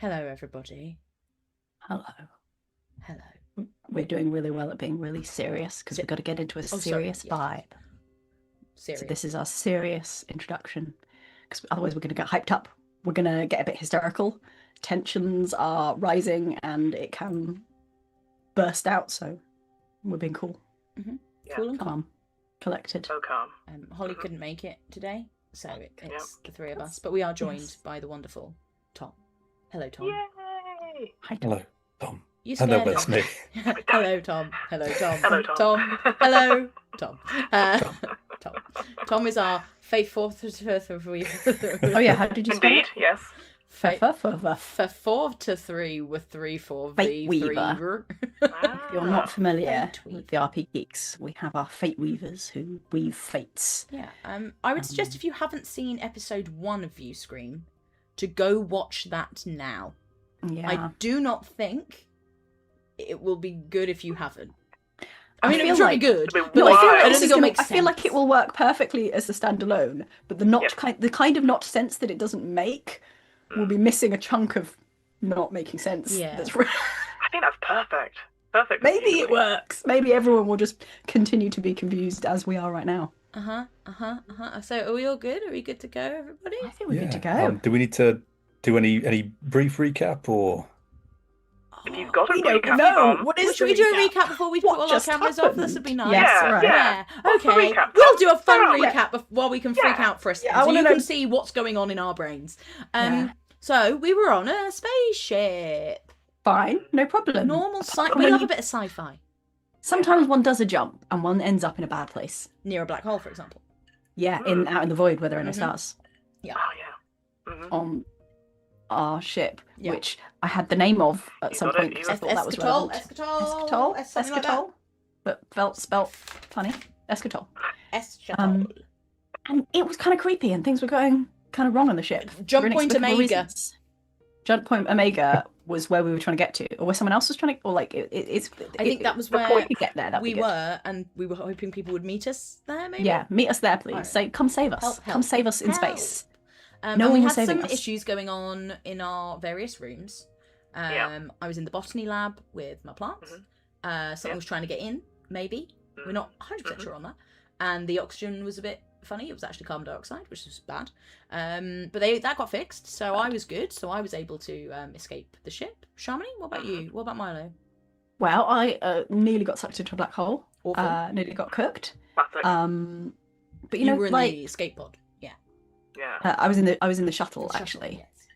Hello, everybody. Hello. Hello. We're doing really well at being really serious because we've got to get into a serious vibe. Serious. So this is our serious introduction because otherwise we're going to get hyped up. We're going to get a bit hysterical. Tensions are rising and it can burst out. So we're being cool. Mm-hmm. Yeah. Cool and calm. Collected. So calm. Holly couldn't make it today, so it's the three of us. But we are joined by the wonderful Tom. Hello, Tom. Yay! Hi, Tom. Hello, Tom. You I know scared that's him. me. Hello, Tom. Hello, Tom. Hello, Tom. Hello, Tom. Tom. Tom is our faithful. Oh yeah, how did you spell Indeed, it? yes. 4 to 3 with 3 for Fate Weaver. If you're not familiar Fate with the RPGeeks, we have our Fate Weavers who weave fates. Yeah. I would suggest if you haven't seen episode 1 of Viewscream, to go watch that now. Yeah. I do not think it will be good if you haven't. I mean, feel it'll like- be good, No, but I like, feel I like don't this think it'll make I sense. feel like it will work perfectly as a standalone, but the kind of not sense that it doesn't make will be missing a chunk of not making sense. Yeah. That's I think that's perfect. Perfect. Maybe it works. Maybe everyone will just continue to be confused as we are right now. So are we all good? Are we good to go, everybody? I think we're good to go. Do we need to do any brief recap or? If you've got a We don't recap, know. Tom, What is Should the we do a recap? recap before we What put all our just cameras off? This would be nice. Yes, Yeah, right. yeah. What's the Okay. recap, We'll Tom? do a fun Where are we? recap while we can freak out for a second, I so you wanna can know- see what's going on in our brains. Yeah. So we were on a spaceship. Fine, no problem. Normal Apart sci. from We when love you- a bit of sci-fi. Sometimes one does a jump and one ends up in a bad place. Near a black hole, for example. Yeah, out in the void where there are no stars. Oh, yeah. Mm-hmm. On our ship, Yeah. which I had the name of at some got it, point you because I thought that was relevant. Escatol. Something like that. But spelt funny. Escatol. Escatol. And it was kind of creepy and things were going kind of wrong on the ship. Jump for point inexplicable Omega. reasons. Jump point Omega was where we were trying to get to, or where someone else was trying to, or like it's. I think that was before where we could get there. we were, and we were hoping people would meet us there, maybe? Yeah, meet us there, please. Right. Say, come save us. Help. Come save us in Help. space. No No and we one had was saving some us. issues going on in our various rooms. I was in the botany lab with my plants. Someone was trying to get in, maybe. We're not 100% sure on that. And the oxygen was a bit funny. It was actually carbon dioxide, which was bad. But that got fixed, so I was good. So I was able to escape the ship. Shamini, what about you? What about Milo? Well, I nearly got sucked into a black hole. Awful. Nearly got cooked. Classic. But You know, were in like the escape pod. Yeah. Yeah. I was in the shuttle The actually. Yes.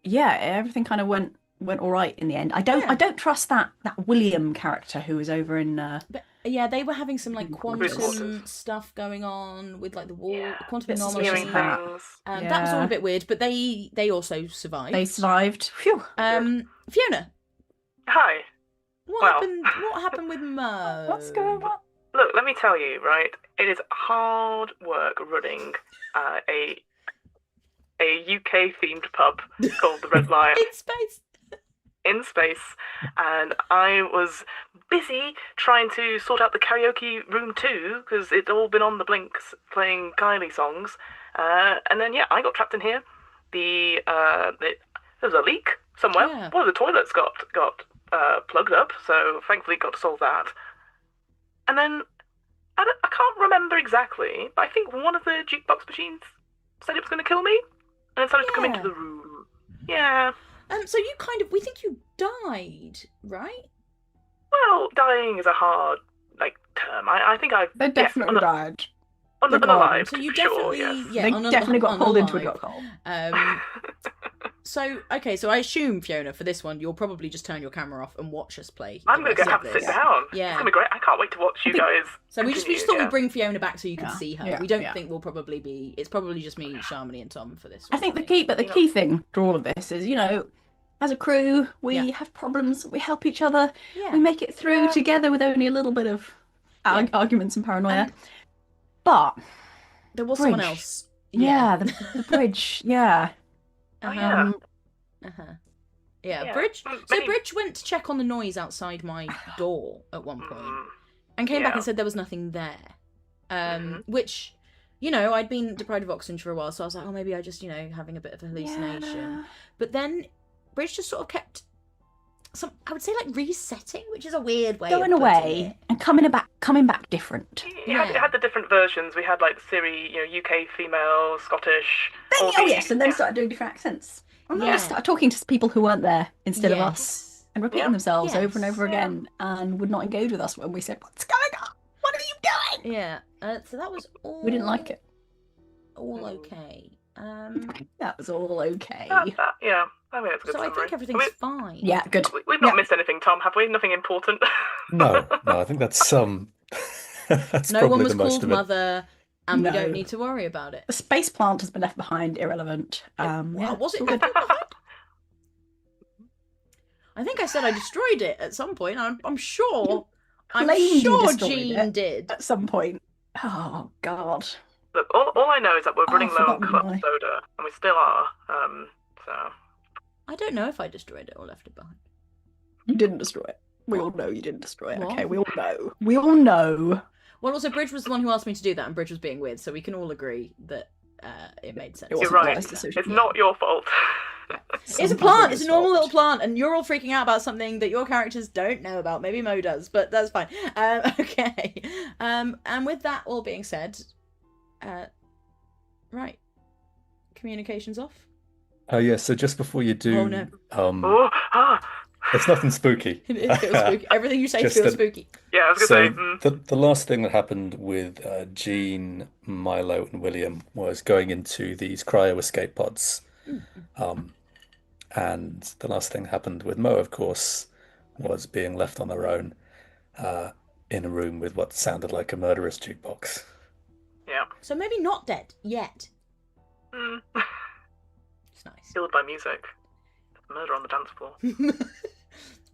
Yeah, everything kind of went all right in the end. I don't trust that William character who was over in. But yeah, they were having some like quantum Quarters. stuff going on with like the wall, Yeah. quantum Bits of anomaly. Hearing that. things. That was all a bit weird, but they also survived. They survived. Phew. Fiona, Hi. what happened with Mo? What's going on? Look, let me tell you, right? It is hard work running a UK-themed pub called the Red Lion In space. in space, and I was busy trying to sort out the karaoke room too, because it's all been on the blinks playing Kylie songs, and then I got trapped in here. There was a leak somewhere. Yeah. One of the toilets got plugged up, so thankfully got to solve that. And then I can't remember exactly, but I think one of the jukebox machines said it was going to kill me, and decided to come into Yeah. the room. Yeah. So you we think you died, right? Well, dying is a hard term. I think I've They definitely died. unalive. So you for sure, definitely, yes. They definitely got pulled into a dark hole. So I assume, Fiona, for this one, you'll probably just turn your camera off and watch us play. I'm the going to rest have of to sit this. down. Yeah. It's going to be great. I can't wait to watch you guys. So we just continue, thought yeah. we'd bring Fiona back so you can Yeah. see her. Yeah. We don't Yeah. think we'll probably be. It's probably just me, Shamini, and Tom for this I one. think the key thing to all of this is, as a crew, we have problems, we help each other, Yeah. we make it through together with only a little bit of arguments and paranoia. But There was Bridge. someone else. the bridge, yeah. Uh-huh. Um, Yeah, Bridge. So Bridge went to check on the noise outside my door at one point, and came back and said there was nothing there. Which, you know, I'd been deprived of oxygen for a while, so I was like, oh, maybe I just, you know, having a bit of a hallucination. Yeah. But then Bridge just sort of kept I would say like resetting, which is a weird way Going of putting away it. and coming back different. It had the different versions. We had like Siri, you know, UK female, Scottish. Yes, and then started doing different accents. And then just started talking to people who weren't there instead of us, and repeating themselves over and over again, and would not engage with us when we said, "What's going on? What are you doing?" Yeah, so that was all. We didn't like it. All okay. That was all okay. Yeah, I mean, it's a good so summary. I think everything's fine. Yeah, good. We've not missed anything, Tom, have we? Nothing important. No, I think that's that's no probably one was the most called of it. Mother, and we don't need to worry about it. The space plant has been left behind, irrelevant. Was it left behind? I think I said I destroyed it at some point. I'm sure. I'm sure Jean did at some point. Oh God. Look, all I know is that we're running low on club soda, and we still are. So. I don't know if I destroyed it or left it behind. You didn't destroy it. We all know you didn't destroy it. What? Okay, we all know. We all know. Well, also, Bridge was the one who asked me to do that, and Bridge was being weird, so we can all agree that it made sense. You're right. It's not your fault. It's a plant. It's a normal little plant, and you're all freaking out about something that your characters don't know about. Maybe Mo does, but that's fine. Okay. And with that all being said, right, communications off. Oh yeah. So just before you do, oh no. It's nothing spooky. It feels spooky. Everything you say feels spooky. Yeah, I was gonna say. The last thing that happened with Jean, Milo, and William was going into these cryo escape pods. And the last thing happened with Mo, of course, was being left on their own in a room with what sounded like a murderous jukebox. Yeah. So maybe not dead yet. It's nice. Killed by music. Murder on the dance floor.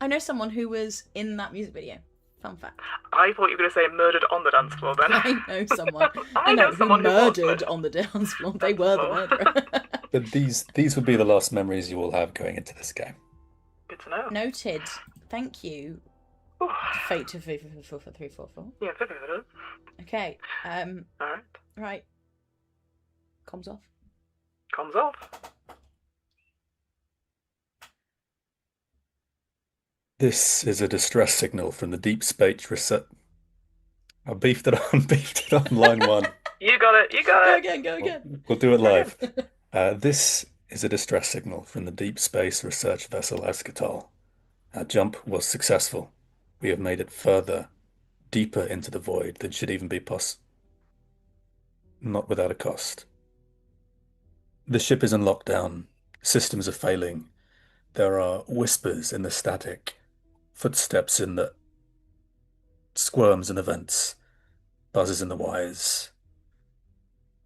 I know someone who was in that music video. Fun fact. I thought you were going to say murdered on the dance floor then. I know someone. I know someone who murdered on the dance floor. They were the murderer. But these would be the last memories you will have going into this game. Good to know. Noted. Thank you. Fate to 344. Yeah, 344. Okay. Alright. Right. Comms off. Comms off. This is a distress signal from the deep space research. I beefed it on line 1. You got it. Go again. We'll do it live. This is a distress signal from the deep space research vessel Eschatal. Our jump was successful. We have made it further, deeper into the void than should even be possible. Not without a cost. The ship is in lockdown. Systems are failing. There are whispers in the static. Footsteps in the squirms in the vents, buzzes in the wires,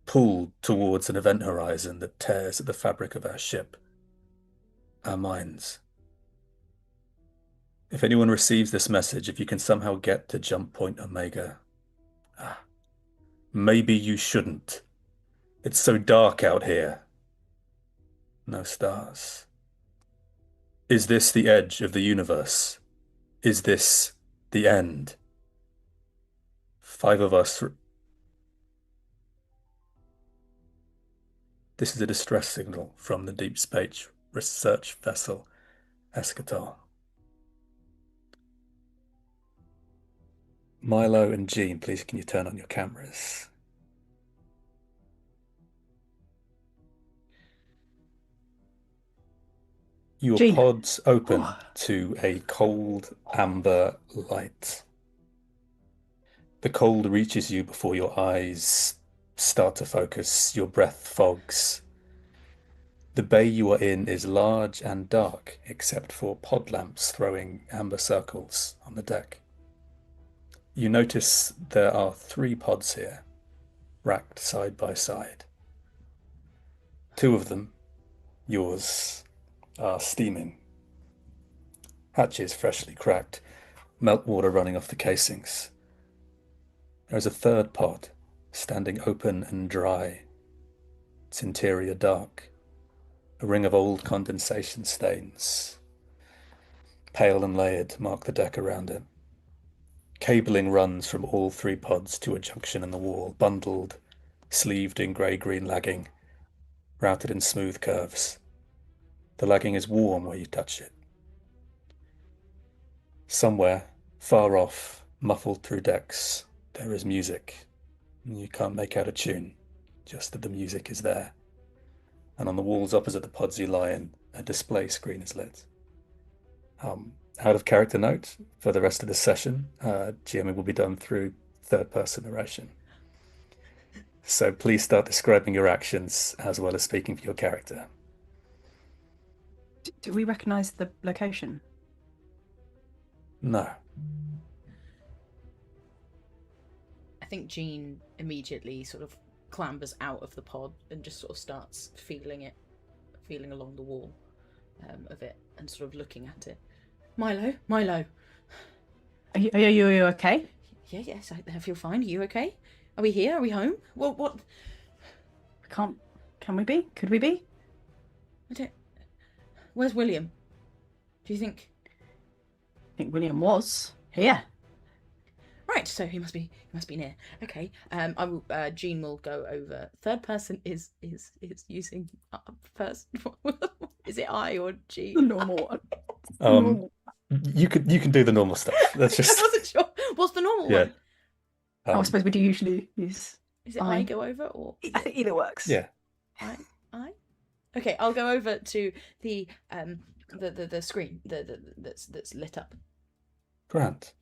pulled towards an event horizon that tears at the fabric of our ship, our minds. If anyone receives this message, if you can somehow get to jump point Omega, maybe you shouldn't. It's so dark out here. No stars. Is this the edge of the universe? Is this the end? 5 of us. This is a distress signal from the deep space research vessel Eschatal. Milo and Jean, please can you turn on your cameras? Your pods open to a cold amber light. The cold reaches you before your eyes start to focus, your breath fogs. The bay you are in is large and dark, except for pod lamps throwing amber circles on the deck. You notice there are 3 pods here, racked side by side. 2 of them, yours, are steaming. Hatches freshly cracked, meltwater running off the casings. There is a 3rd pod, standing open and dry, its interior dark. A ring of old condensation stains, pale and layered, mark the deck around it. Cabling runs from all 3 pods to a junction in the wall, bundled, sleeved in grey-green lagging, routed in smooth curves. The lagging is warm where you touch it. Somewhere, far off, muffled through decks, there is music. You can't make out a tune, just that the music is there. And on the walls opposite the pods you lie in, a display screen is lit. Out of character note, for the rest of the session, GMing will be done through third-person narration. So please start describing your actions as well as speaking for your character. Do we recognise the location? No. I think Jean immediately sort of clambers out of the pod and just sort of starts feeling along the wall of it and sort of looking at it. Milo. Are you okay? Yeah, yes, I feel fine. Are you okay? Are we here? Are we home? What? Can we be? Could we be? I don't... Where's William? Do you think... I think William was here. Right, so he must be near. Okay. Jean will go over. Third person is using first. Is it I or G? The normal one. You can do the normal stuff. That's just. I wasn't sure. What's the normal one? I suppose we do usually use. Is it I go over or? I think either works. Yeah. I. Okay, I'll go over to the screen that's lit up. Grant.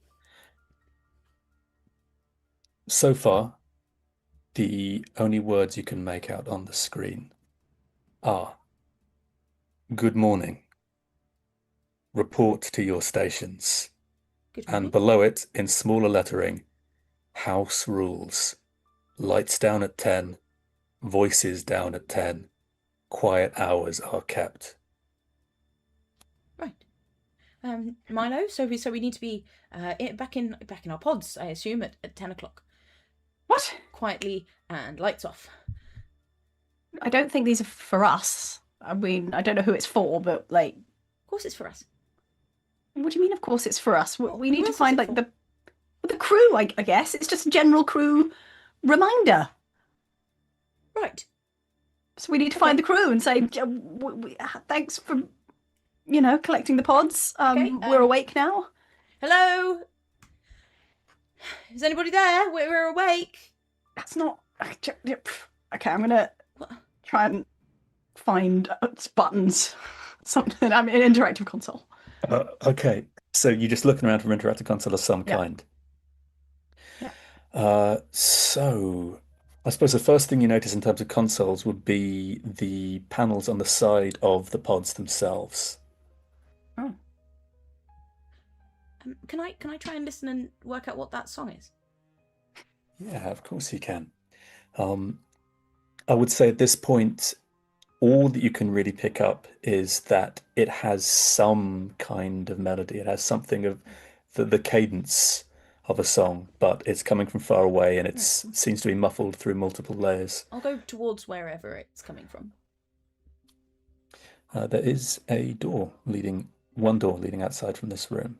So far, the only words you can make out on the screen are "Good morning," "Report to your stations," and below it, in smaller lettering, "House rules. Lights down at 10, voices down at 10, quiet hours are kept." Right. Milo, so we need to be back in our pods, I assume, at 10 o'clock. What? Quietly and lights off. I don't think these are for us. I mean, I don't know who it's for, but like... Of course it's for us. What do you mean, of course it's for us? We need to else find, is it like, the crew, I guess. It's just a general crew reminder. Right. So we need to find the crew and say, thanks for, collecting the pods. We're awake now. Hello? Is anybody there? We're awake. That's not... Okay, I'm going to try and find buttons. Something. I'm in interactive console. Okay, so you're just looking around for interactive console of some kind. Yeah. So I suppose the first thing you notice in terms of consoles would be the panels on the side of the pods themselves. Oh. Can I try and listen and work out what that song is? Yeah, of course you can. I would say at this point, all that you can really pick up is that it has some kind of melody. It has something of the cadence of a song, but it's coming from far away and it seems to be muffled through multiple layers. I'll go towards wherever it's coming from. There is one door leading outside from this room,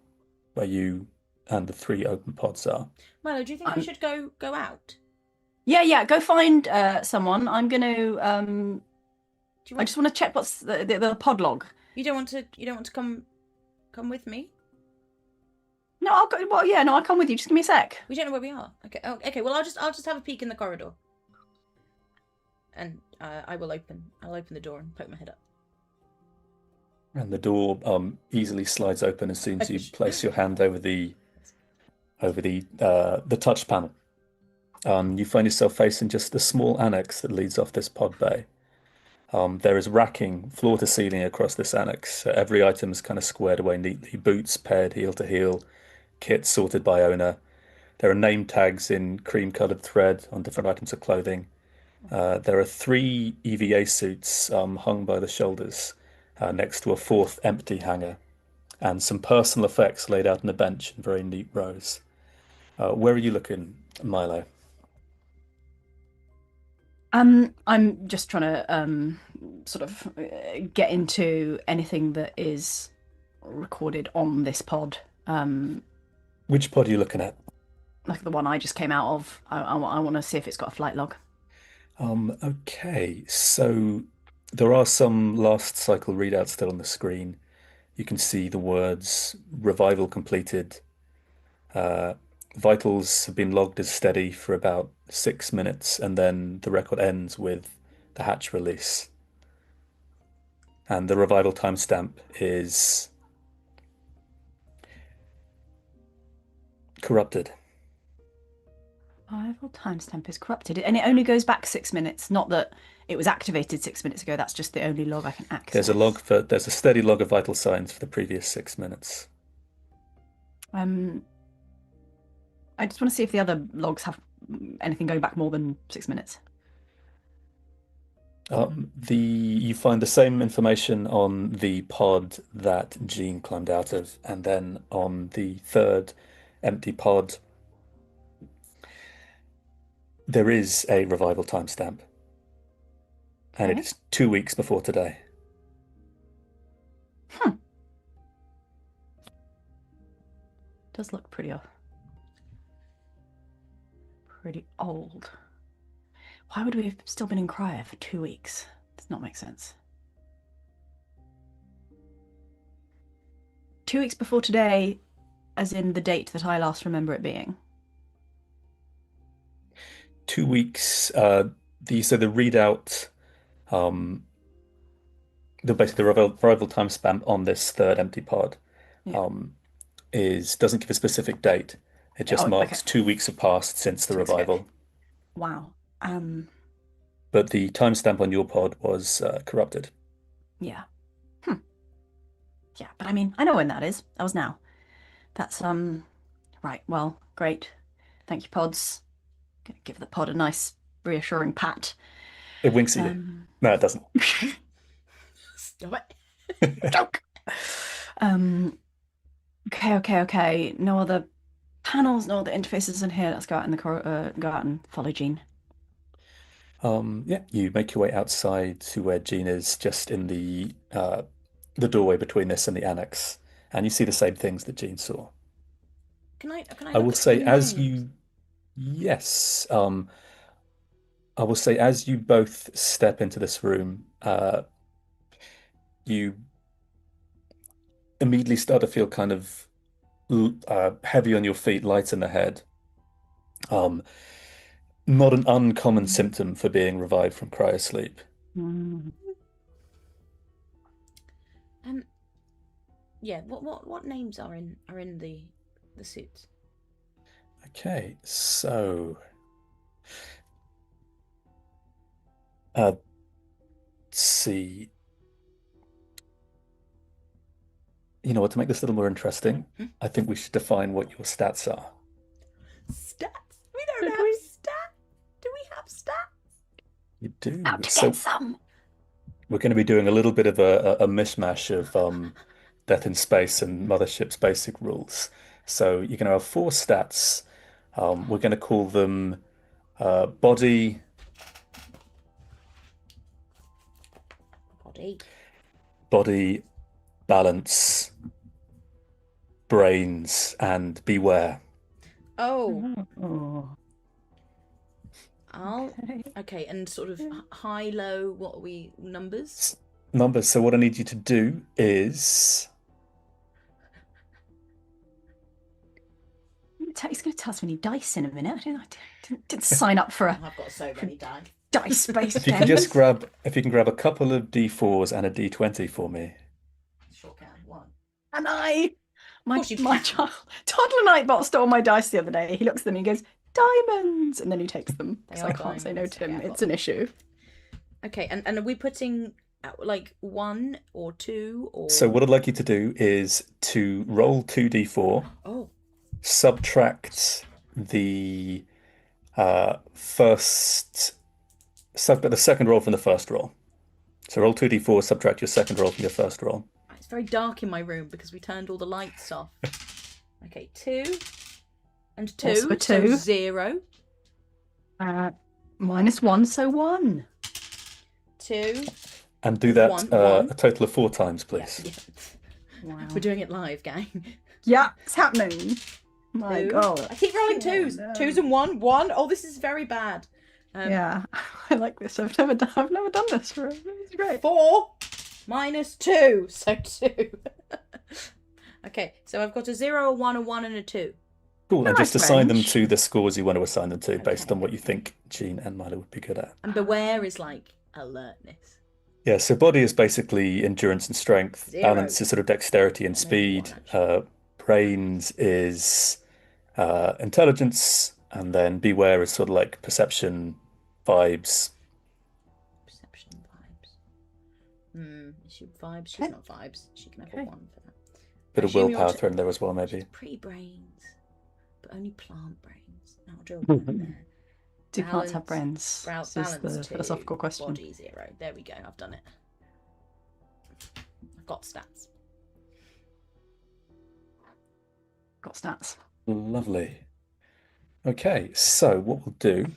where you and the 3 open pods are. Milo, do you think we should go out? Yeah, go find someone. I'm going to... I just want to check what's the pod log. You don't want to come with me? No, I'll go. Well, yeah, no, I'll come with you. Just give me a sec. We don't know where we are. Okay. Oh, okay. Well, I'll just have a peek in the corridor, and I'll open the door and poke my head up. And the door easily slides open as soon as you place your hand over the touch panel. You find yourself facing just a small annex that leads off this pod bay. There is racking floor to ceiling across this annex. Every item is kind of squared away neatly. Boots paired heel to heel, kits sorted by owner. There are name tags in cream-coloured thread on different items of clothing. There are 3 EVA suits hung by the shoulders next to a 4th empty hanger, and some personal effects laid out on a bench in very neat rows. Where are you looking, Milo? I'm just trying to sort of get into anything that is recorded on this pod. Which pod are you looking at? Like the one I just came out of. I want to see if it's got a flight log. Okay, so there are some last cycle readouts still on the screen. You can see the words revival completed. Vitals have been logged as steady for about 6 minutes, and then the record ends with the hatch release. And the revival timestamp is corrupted. Arrival timestamp is corrupted, and it only goes back 6 minutes. Not that it was activated 6 minutes ago. That's just the only log I can access. There's a steady log of vital signs for the previous 6 minutes. I just want to see if the other logs have anything going back more than 6 minutes. You find the same information on the pod that Jean climbed out of, and then on the third empty pod, there is a revival timestamp, and it is 2 weeks before today. Does look pretty old. Why would we have still been in cryo for 2 weeks? Does not make sense. 2 weeks before today, as in the date that I last remember it being. 2 weeks. The readout, basically the revival time span on this third empty pod, doesn't give a specific date. It just marks 2 weeks have passed since the revival. Wow. But the timestamp on your pod was corrupted. Yeah. Yeah, but I mean, I know when that is. That was now. That's right. Well, great. Thank you, pods. Gonna give the pod a nice, reassuring pat. It winks at you. No, it doesn't. Stop it. Joke. Okay. No other panels, no other interfaces in here. Let's go out in the go out and follow Jean. You make your way outside to where Jean is, just in the doorway between this and the annex, and you see the same things that Jean saw. Can I I will say as you both step into this room, you immediately start to feel kind of heavy on your feet, light in the head. Not an uncommon symptom for being revived from cryosleep. What names are in the suits? Okay, so let's see. You know what, to make this a little more interesting, I think we should define what your stats are. Stats? We don't have stats. Do we have stats? You do. Out to get some. We're going to be doing a little bit of a mishmash of Death in Space and Mothership's basic rules. So you're going to have 4 stats. We're going to call them body, balance, brains, and beware. Okay, and sort of high, low, what are we, numbers? So what I need you to do is... He's going to tell us we need dice in a minute. I didn't sign up for I've got so many dice. Dice-based If you can just grab a couple of D4s and a D20 for me. Sure can. One. And my child, toddler Nightbot stole my dice the other day. He looks at them and he goes, diamonds, and then he takes them. So I can't say no to him. It's an issue. Okay, and are we putting like 1 or 2 or? So what I'd like you to do is to roll 2d4. Oh. Subtract the second roll from the first roll. So roll 2d4, subtract your second roll from your first roll. It's very dark in my room because we turned all the lights off. Okay, 2 and 2, Also a 2. So 0. -1, so 1. 2. And do that one. a total of 4 times, please. Yeah. Wow. We're doing it live, gang. Yeah, it's happening. My God. I keep rolling 2s. no. 2s and 1. 1. Oh, this is very bad. Yeah, I like this. I've never done this. It's great. 4 minus 2, so 2. Okay, so I've got a 0, a 1, a 1, and a 2. Cool, and just Nice assign them range. to the scores you want to assign them to based Okay. on what you think Jean and Milo would be good at. And beware is like alertness. Yeah, so body is basically endurance and strength. 0. Balance is sort of dexterity and Maybe 1, speed. actually. Brains is intelligence, and then beware is sort of like perception, vibes. Perception, vibes. Is she vibes? She's Okay. not vibes. She can have a Okay. 1 for that. Bit of assume you're willpower t- thrown there as well, maybe. Pre-brains, but only plant brains. Now I'll draw a 1 there. Do plants have Balance- brains? This is balance the 2, philosophical question. Body 0. There we go. I've done it. I've got stats. Got stats. Lovely. Okay, so what we'll do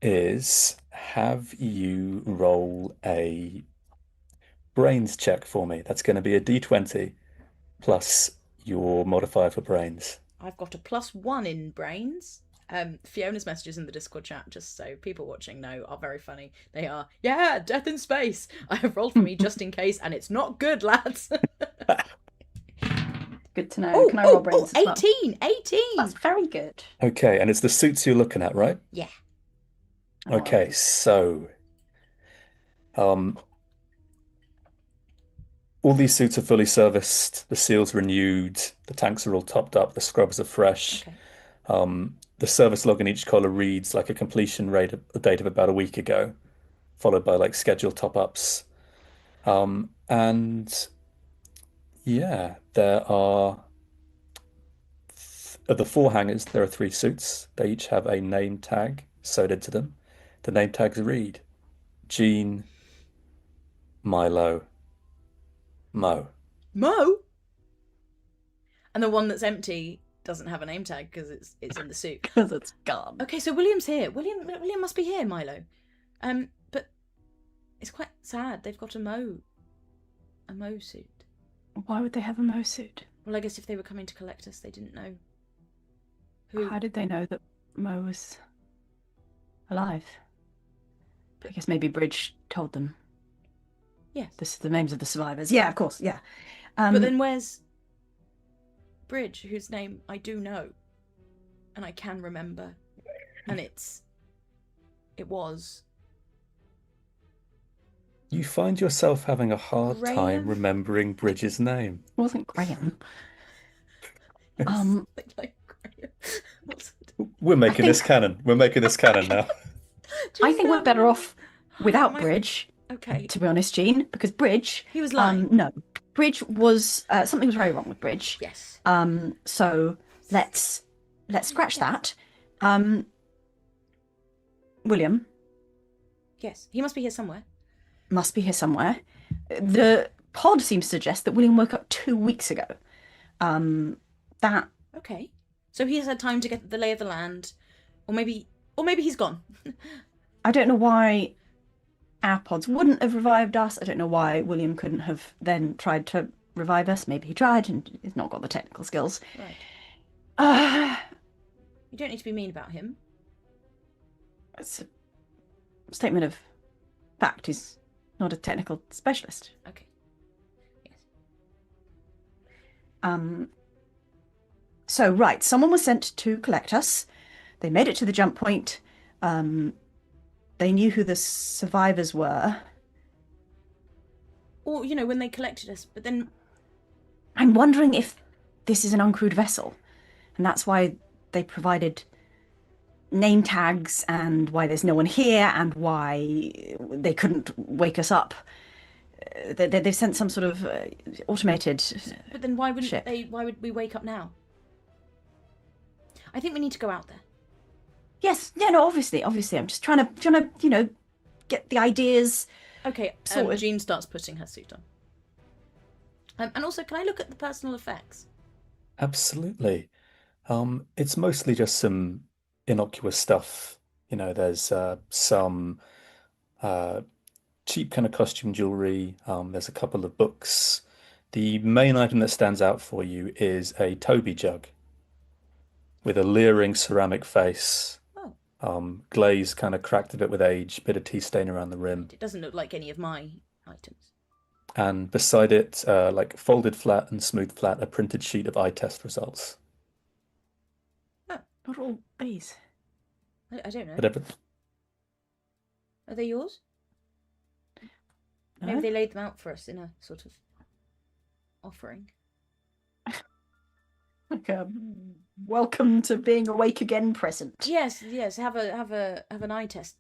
is have you roll a brains check for me. That's going to be a d20 plus your modifier for brains. I've got a +1 in brains. Fiona's messages in the Discord chat, just so people watching know, are very funny. They are, yeah, death in space. I have rolled for me just in case, and it's not good, lads. Good to know. Can I roll brains as well? 18! 18! That's very good. Okay, and it's the suits you're looking at, right? Yeah. Okay, so all these suits are fully serviced, the seal's renewed, the tanks are all topped up, the scrubs are fresh. Okay. The service log in each collar reads like a completion rate a date of about a week ago, followed by like scheduled top-ups. And yeah, there are of the 4 hangers, there are 3 suits. They each have a name tag sewed into them. The name tags read Jean, Milo, Mo. Mo? And the one that's empty doesn't have a name tag because it's in the suit. Because it's gone. Okay, so William's here. William must be here, Milo. But it's quite sad. They've got a Mo suit. Why would they have a Mo suit? Well, I guess if they were coming to collect us, they didn't know who. How did they know that Mo was alive? I guess maybe Bridge told them. Yes. This is the names of the survivors. Yeah, of course. Yeah. But then where's Bridge, whose name I do know, and I can remember, and it was. You find yourself having a hard Graham? time remembering Bridge's name. It wasn't Graham. Like Graham. We're making this canon. We're making this canon now. I think we're better off without Bridge. Okay. To be honest, Jean, because Bridge. He was lying. No, Bridge was something was very wrong with Bridge. Yes. So let's scratch that. William. Yes, he must be here somewhere. Must be here somewhere. The pod seems to suggest that William woke up 2 weeks ago. That. Okay. So he has had time to get the lay of the land, or maybe he's gone. I don't know why our pods wouldn't have revived us. I don't know why William couldn't have then tried to revive us. Maybe he tried and he's not got the technical skills. Right. You don't need to be mean about him. It's a statement of fact. He's not a technical specialist. Okay. Yes. So, right, someone was sent to collect us. They made it to the jump point. They knew who the survivors were. Or, when they collected us, but then... I'm wondering if this is an uncrewed vessel. And that's why they provided name tags and why there's no one here and why they couldn't wake us up. They've sent some sort of automated But then why wouldn't ship. why would we wake up now? I think we need to go out there. Yes, yeah, no, obviously. I'm just trying to, get the ideas. Okay, sorted. Jean starts putting her suit on. And also, can I look at the personal effects? Absolutely. It's mostly just some innocuous stuff. There's some cheap kind of costume jewelry. There's a couple of books. The main item that stands out for you is a Toby jug with a leering ceramic face. Oh. Glaze kind of cracked a bit with age, bit of tea stain around the rim. It doesn't look like any of my items. And beside it, like folded flat and smooth flat, a printed sheet of eye test results. Oh, What are all these? I don't know. Whatever. Are they yours? No? Maybe they laid them out for us in a sort of offering. Like a welcome to being awake again present. Yes. Have an eye test.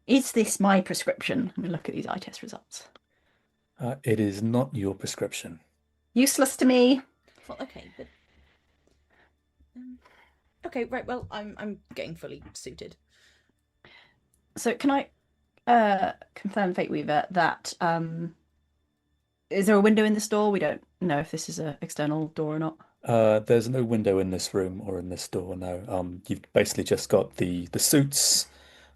Is this my prescription? Let me look at these eye test results. It is not your prescription. Useless to me. Well, okay, but okay, right. Well, I'm getting fully suited. So can I confirm, Fate Weaver, that is there a window in this door? We don't know if this is an external door or not. There's no window in this room or in this door, no. You've basically just got the suits,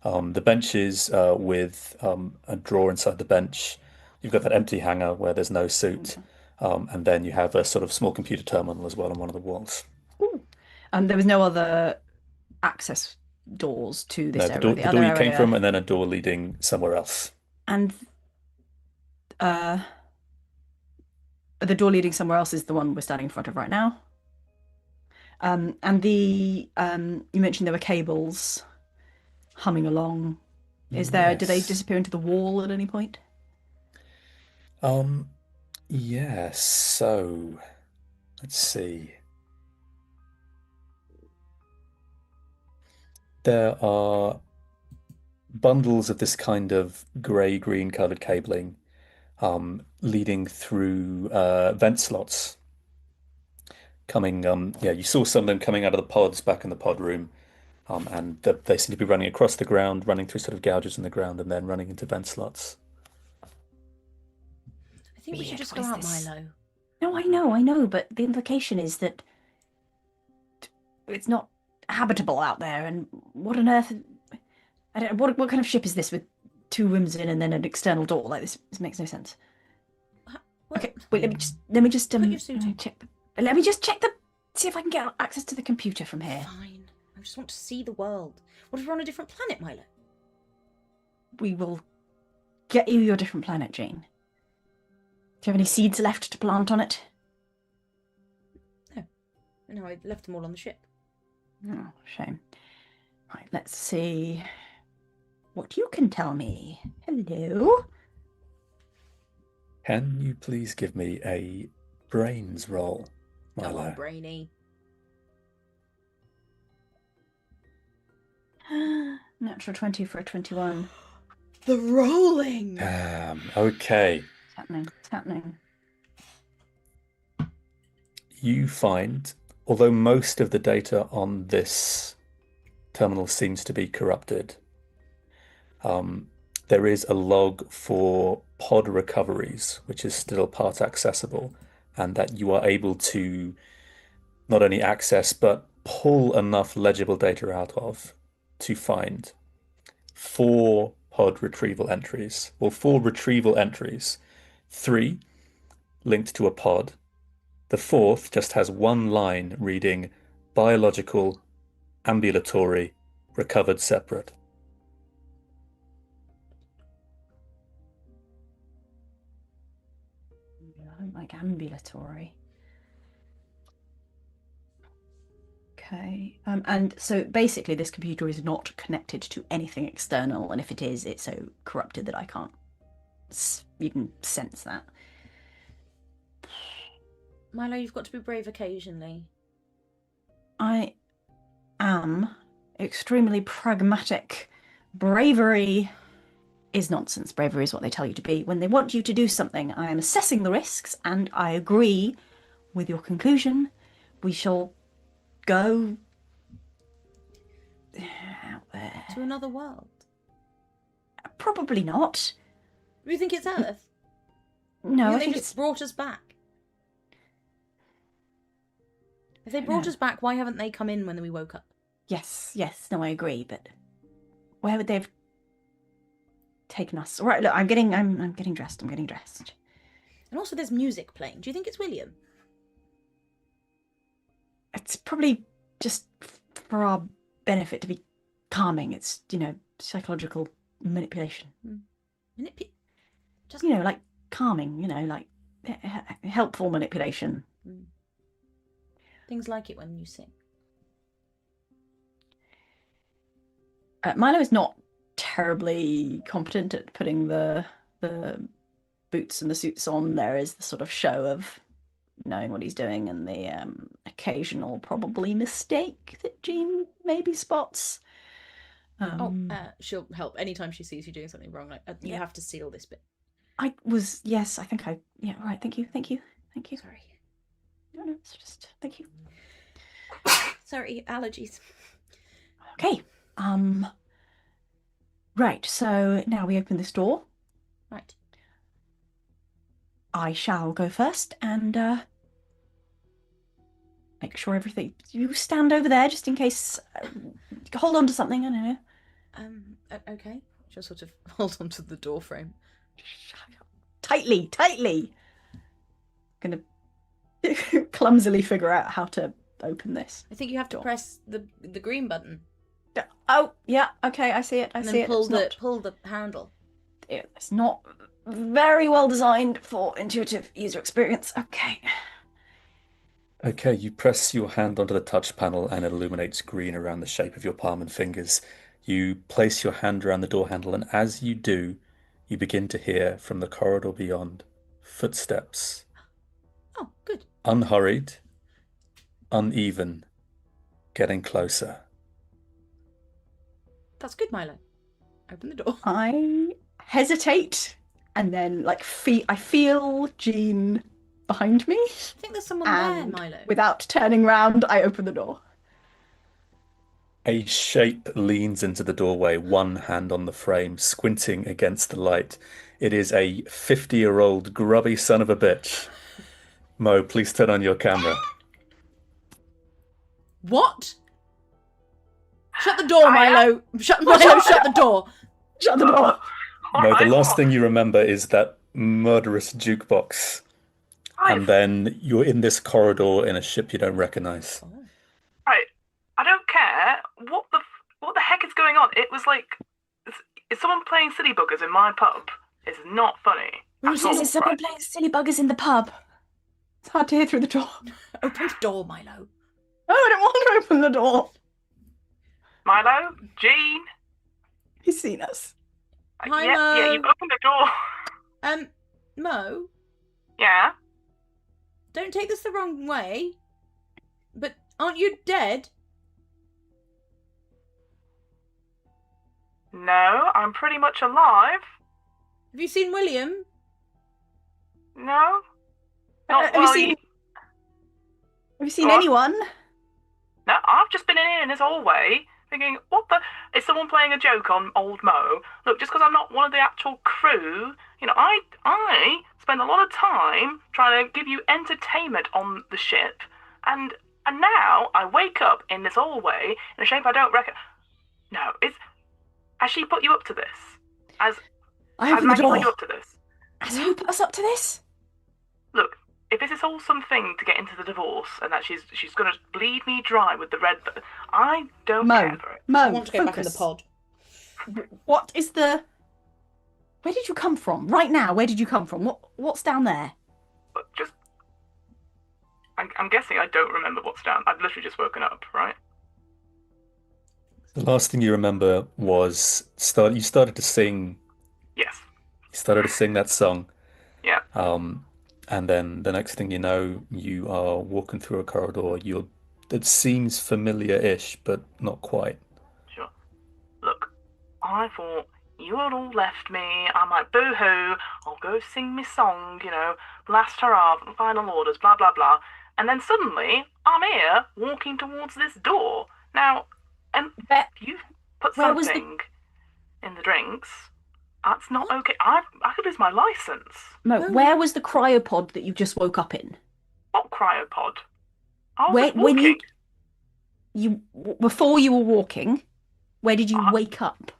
the benches with a drawer inside the bench. You've got that empty hangar where there's no suit, and then you have a sort of small computer terminal as well on one of the walls. Ooh. There was no other access doors to this area. The door you came from, and then a door leading somewhere else. And the door leading somewhere else is the one we're standing in front of right now. And you mentioned there were cables humming along. Is there? Do they disappear into the wall at any point? Yes. So, let's see. There are bundles of this kind of grey-green coloured cabling leading through vent slots. Coming, you saw some of them coming out of the pods back in the pod room, and they seem to be running across the ground, running through sort of gouges in the ground, and then running into vent slots. I think we should just go out, Milo. No, I know, but the implication is that it's not habitable out there, and what on earth? I don't know, what kind of ship is this with 2 rooms in and then an external door? Like this makes no sense. Okay, wait. Let me just check. Let me just check see if I can get access to the computer from here. Fine. I just want to see the world. What if we're on a different planet, Milo? We will get you your different planet, Jane. Do you have any seeds left to plant on it? No, I left them all on the ship. Oh, shame. Right, let's see what you can tell me. Hello? Can you please give me a brains roll, Milo? Come on, Brainy. Natural 20 for a 21. The rolling! Okay. It's happening. You find, although most of the data on this terminal seems to be corrupted, there is a log for pod recoveries, which is still part accessible, and that you are able to not only access but pull enough legible data out of to find 4 pod retrieval entries, or 4 retrieval entries. 3 linked to a pod. The 4th just has 1 line reading biological, ambulatory, recovered separate. I don't like ambulatory. Okay. And so basically this computer is not connected to anything external, and if it is, it's so corrupted that I can't even sense that. Milo, you've got to be brave occasionally. I am extremely pragmatic. Bravery is nonsense. Bravery is what they tell you to be. When they want you to do something, I am assessing the risks, and I agree with your conclusion. We shall go out there. To another world. Probably not. Do you think it's Earth? No, I they think just it's... brought us back. If they brought us back, why haven't they come in when we woke up? Yes, no, I agree, but where would they have taken us? All right, look, I'm getting dressed. And also there's music playing. Do you think it's William? It's probably just for our benefit to be calming. It's, psychological manipulation. Just like calming, like helpful manipulation. Things like it when you sing. Milo is not terribly competent at putting the boots and the suits on. There is the sort of show of knowing what he's doing and the occasional probably mistake that Jean maybe spots. She'll help anytime she sees you doing something wrong. Like you have to seal this bit. Right. Thank you. Sorry. No, it's just thank you. Sorry, allergies. Okay. Right. So now we open this door. Right. I shall go first and make sure everything. You stand over there just in case. Hold on to something. I don't know. Okay. She'll sort of hold on to the door frame. Tightly. Gonna clumsily figure out how to open this. I think you have to press the green button. Oh, yeah. Okay, I see it. I see it. Pull the handle. It's not very well designed for intuitive user experience. Okay. Okay, you press your hand onto the touch panel and it illuminates green around the shape of your palm and fingers. You place your hand around the door handle, and as you do, you begin to hear from the corridor beyond footsteps. Oh, good. Unhurried, uneven, getting closer. That's good, Milo. Open the door. I hesitate, and then I feel Jean behind me. I think there's someone there, Milo. Without turning round, I open the door. A shape leans into the doorway, one hand on the frame, squinting against the light. It is a 50-year-old grubby son of a bitch. Mo, please turn on your camera. What? Shut the door, Milo. Shut the door. Shut the door. Mo, the last thing you remember is that murderous jukebox. And then you're in this corridor in a ship you don't recognize. Right. I don't care. What the heck is going on? It was like, is someone playing Silly Buggers in my pub? It's not funny. Is someone playing Silly Buggers in the pub? It's hard to hear through the door. Open the door, Milo. No, I don't want to open the door. Milo? Jean? He's seen us. Hi, yeah, Mo. Yeah, you've opened the door. Mo? Yeah? Don't take this the wrong way, but aren't you dead? No, I'm pretty much alive. Have you seen William? No? Have you seen anyone? No, I've just been in here in this hallway thinking, is someone playing a joke on old Mo? Look, just because I'm not one of the actual crew, I spend a lot of time trying to give you entertainment on the ship, and now I wake up in this hallway in a shape I don't reckon. No, has she put you up to this? Has Maggie put you up to this? Has who put us up to this? Look, if this is all something to get into the divorce and that she's going to bleed me dry with the red, I don't care for it. Mo, I want to get back in the pod. What is the... Where did you come from? Right now, where did you come from? What's down there? But I'm guessing I don't remember what's down. I've literally just woken up, right? The last thing you remember was you started to sing. Yes. You started to sing that song. Yeah. And then the next thing you know, you are walking through a corridor. It seems familiar-ish, but not quite. Sure. Look, I thought you had all left me. I'm like, boo-hoo, I'll go sing me song, last hurrah, final orders, blah, blah, blah. And then suddenly, I'm here, walking towards this door. Now, you've put something in the drinks. That's not okay. I could lose my license. Mo, where was the cryopod that you just woke up in? What cryopod? I was walking. When you before you were walking, where did you wake up?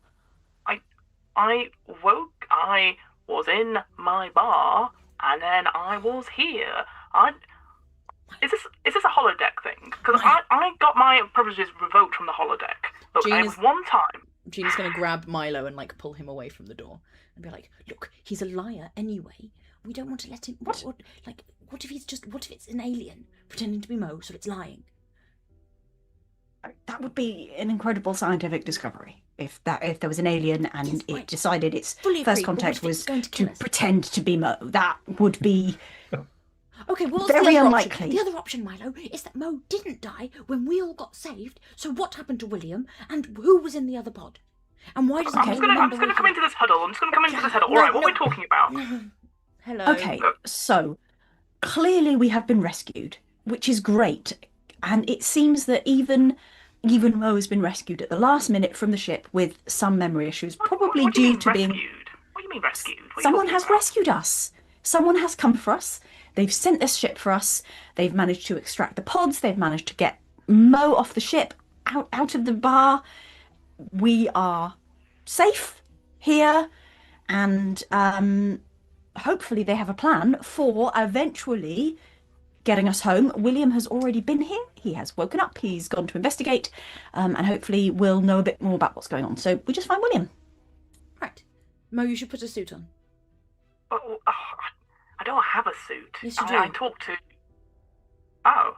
I woke. I was in my bar, and then I was here. Is this a holodeck thing? Because I got my privileges revoked from the holodeck. Look, it was one time. Jean's going to grab Milo and, like, pull him away from the door and be like, look, he's a liar anyway. We don't want to let him... What if it's an alien pretending to be Mo, so it's lying? That would be an incredible scientific discovery. If there was an alien and it decided its first contact was to pretend to be Mo, that would be... Okay, well, very unlikely. The other option, Milo, is that Mo didn't die when we all got saved. So what happened to William, and who was in the other pod? And why doesn't I'm just going to come into this huddle. All right, what are we talking about? Hello. Okay, so clearly we have been rescued, which is great. And it seems that even Mo has been rescued at the last minute from the ship with some memory issues, probably due to being... What do you mean rescued? Someone has rescued us. Someone has come for us. They've sent this ship for us. They've managed to extract the pods. They've managed to get Mo off the ship, out of the bar. We are safe here, and hopefully they have a plan for eventually getting us home. William has already been here. He has woken up. He's gone to investigate, and hopefully we'll know a bit more about what's going on. So we just find William. Right. Mo, you should put a suit on. I don't have a suit. Yes, you do. I talked to... I'll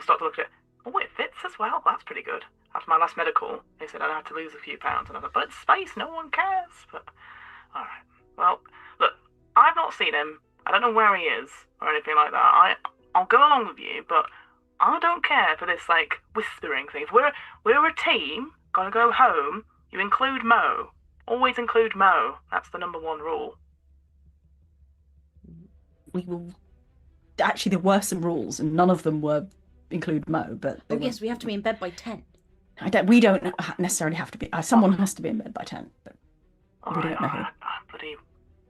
start to look at it. Oh, it fits as well. That's pretty good. After my last medical, they said I'd have to lose a few pounds. And I thought, but it's space, no one cares. But, all right. Well, look, I've not seen him. I don't know where he is or anything like that. I'll go along with you, but I don't care for this, like, whispering thing. If we're a team, gonna go home, you include Mo. Always include Mo. That's the number one rule. We will... Actually, there were some rules, and none of them were include Mo, but... Yes, we have to be in bed by 10. We don't necessarily have to be... someone has to be in bed by 10, but we don't know who.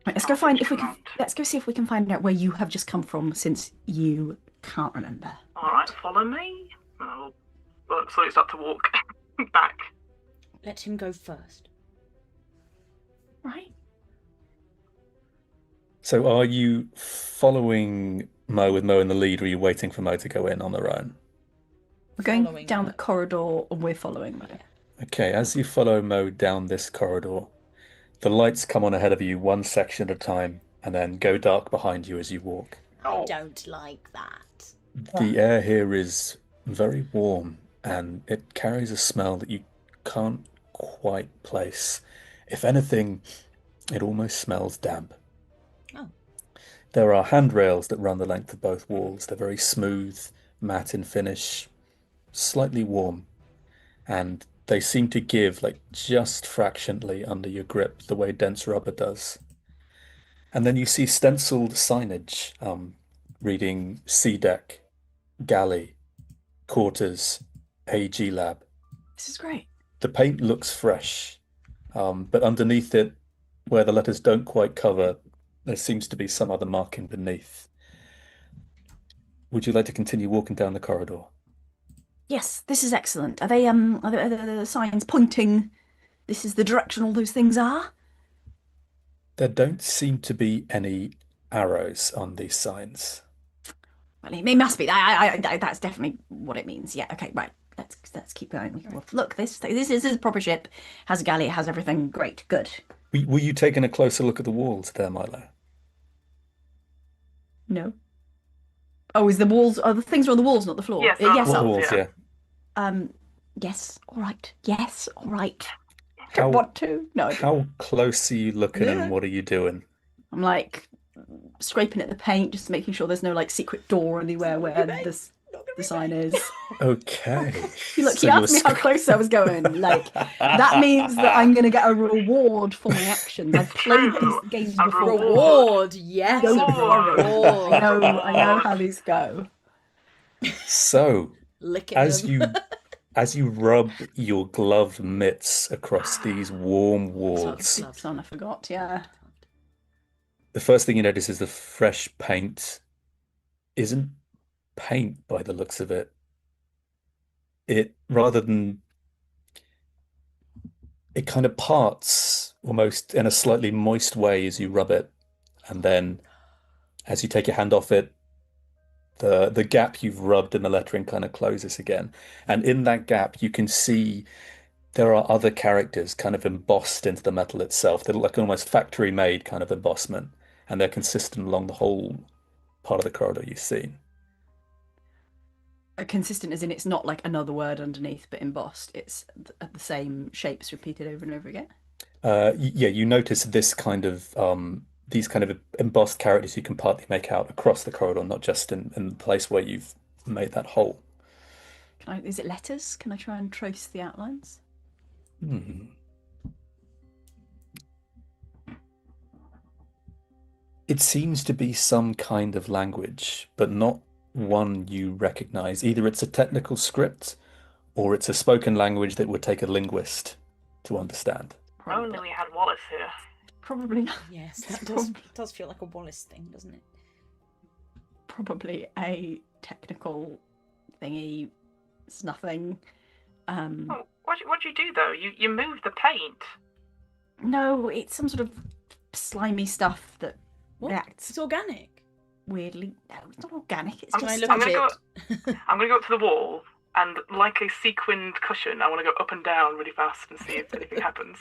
Right, let's go see if we can find out where you have just come from, since you can't remember. All right, follow me. I'll slowly start to walk back. Let him go first. Right. So are you following Mo with Mo in the lead, or are you waiting for Mo to go in on their own? We're going down the corridor, and we're following Mo. Okay, as you follow Mo down this corridor, the lights come on ahead of you one section at a time, and then go dark behind you as you walk. I don't like that. The air here is very warm, and it carries a smell that you can't quite place. If anything, it almost smells damp. Oh. There are handrails that run the length of both walls. They're very smooth, matte in finish, slightly warm, and they seem to give, like, just fractionally under your grip, the way dense rubber does. And then you see stenciled signage reading C deck, galley, quarters, AG lab. This is great. The paint looks fresh, but underneath it, where the letters don't quite cover, there seems to be some other marking beneath. Would you like to continue walking down the corridor? Yes, this is excellent. Are the signs pointing? This is the direction all those things are? There don't seem to be any arrows on these signs. Well, it must be. That's definitely what it means. Yeah. Okay. Right. Let's keep going. Well, look, this is a proper ship. Has a galley. It has everything. Great. Good. Were you taking a closer look at the walls there, Milo? No. Oh, is the walls? Oh, the things are on the walls, not the floor. Yes, Walls, yeah. Yes. All right. Yes. All right. How- Don't want to. No. How close are you looking, and what are you doing? I'm like scraping at the paint, just making sure there's no like secret door anywhere where the sign is. Okay. Look, So you asked me you're how close I was going. Like, that means that I'm going to get a reward for my actions. I've played these games A before. Reward, yes, Don't a worry. reward. I know how these go. So, Licking as them. as you rub your gloved mitts across these warm walls, Son, I forgot. Yeah. the first thing you notice is the fresh paint isn't paint by the looks of it. It kind of parts almost in a slightly moist way as you rub it, and then as you take your hand off it, The gap you've rubbed in the lettering kind of closes again. And in that gap, you can see there are other characters kind of embossed into the metal itself. They're like almost factory made kind of embossment. And they're consistent along the whole part of the corridor you've seen. Consistent as in it's not like another word underneath, but embossed. It's the same shapes repeated over and over again. Yeah, you notice this kind of these kind of embossed characters you can partly make out across the corridor, not just in the place where you've made that hole. Is it letters? Can I try and trace the outlines? It seems to be some kind of language, but not one you recognize. Either it's a technical script or it's a spoken language that would take a linguist to understand. Only we had Wallace here. Probably. Yes, that does feel like a Wallace thing, doesn't it? Probably a technical thingy. It's nothing. Oh, what do you do though? You move the paint. No, it's some sort of slimy stuff that reacts. It's organic. Weirdly, no, it's not organic. It's I'm just. gonna go up to the wall and, like a sequined cushion, I want to go up and down really fast and see if anything happens.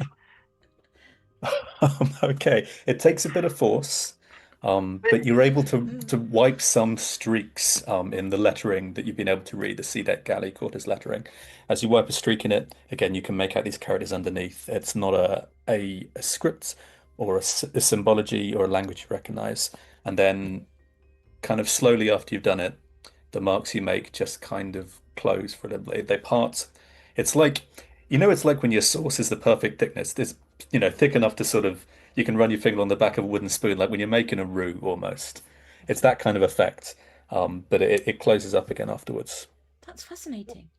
Okay, it takes a bit of force, but you're able to wipe some streaks in the lettering that you've been able to read, the Sedek Galley Quarters lettering. As you wipe a streak in it, again, you can make out these characters underneath. It's not a script or a symbology or a language you recognize. And then kind of slowly after you've done it, the marks you make just kind of close for a little bit. They part. It's like, it's like when your sauce is the perfect thickness. It's, thick enough to sort of, you can run your finger on the back of a wooden spoon, like when you're making a roux almost. It's that kind of effect, but it closes up again afterwards. That's fascinating.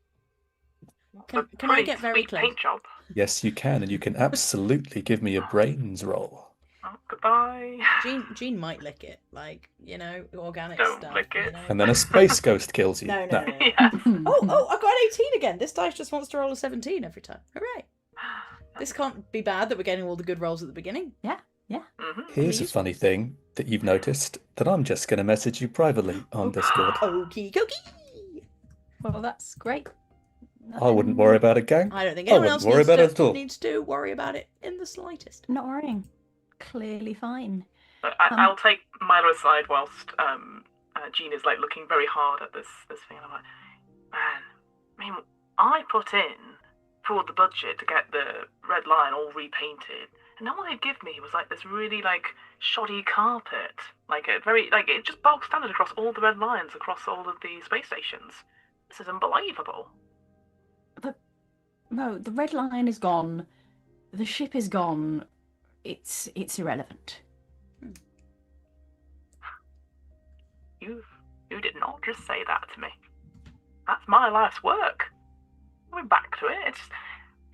Can I get very close? Paint job. Yes, you can, and you can absolutely give me a brains roll. Oh, goodbye. Jean might lick it, like, organic Don't stuff. lick it. And then a space ghost kills you. No. Yeah. Oh, I got an 18 again. This dice just wants to roll a 17 every time. Hooray. This can't be bad that we're getting all the good rolls at the beginning. Yeah. Mm-hmm. Here's a funny thing that you've noticed, that I'm just going to message you privately on Discord. Okie dokie. Well, that's great. I wouldn't worry about it, gang. I don't think anyone else needs to worry about it in the slightest. Not worrying. Clearly fine. I'll take Milo aside whilst Jean is like looking very hard at this thing, and I'm like, man, I put in for the budget to get the red line all repainted, and all they'd give me was like this really like shoddy carpet, like a very like it just bog standard across all the red lines across all of the space stations. This is unbelievable. No, the red line is gone. The ship is gone. It's irrelevant. You did not just say that to me. That's my life's work. We're back to it.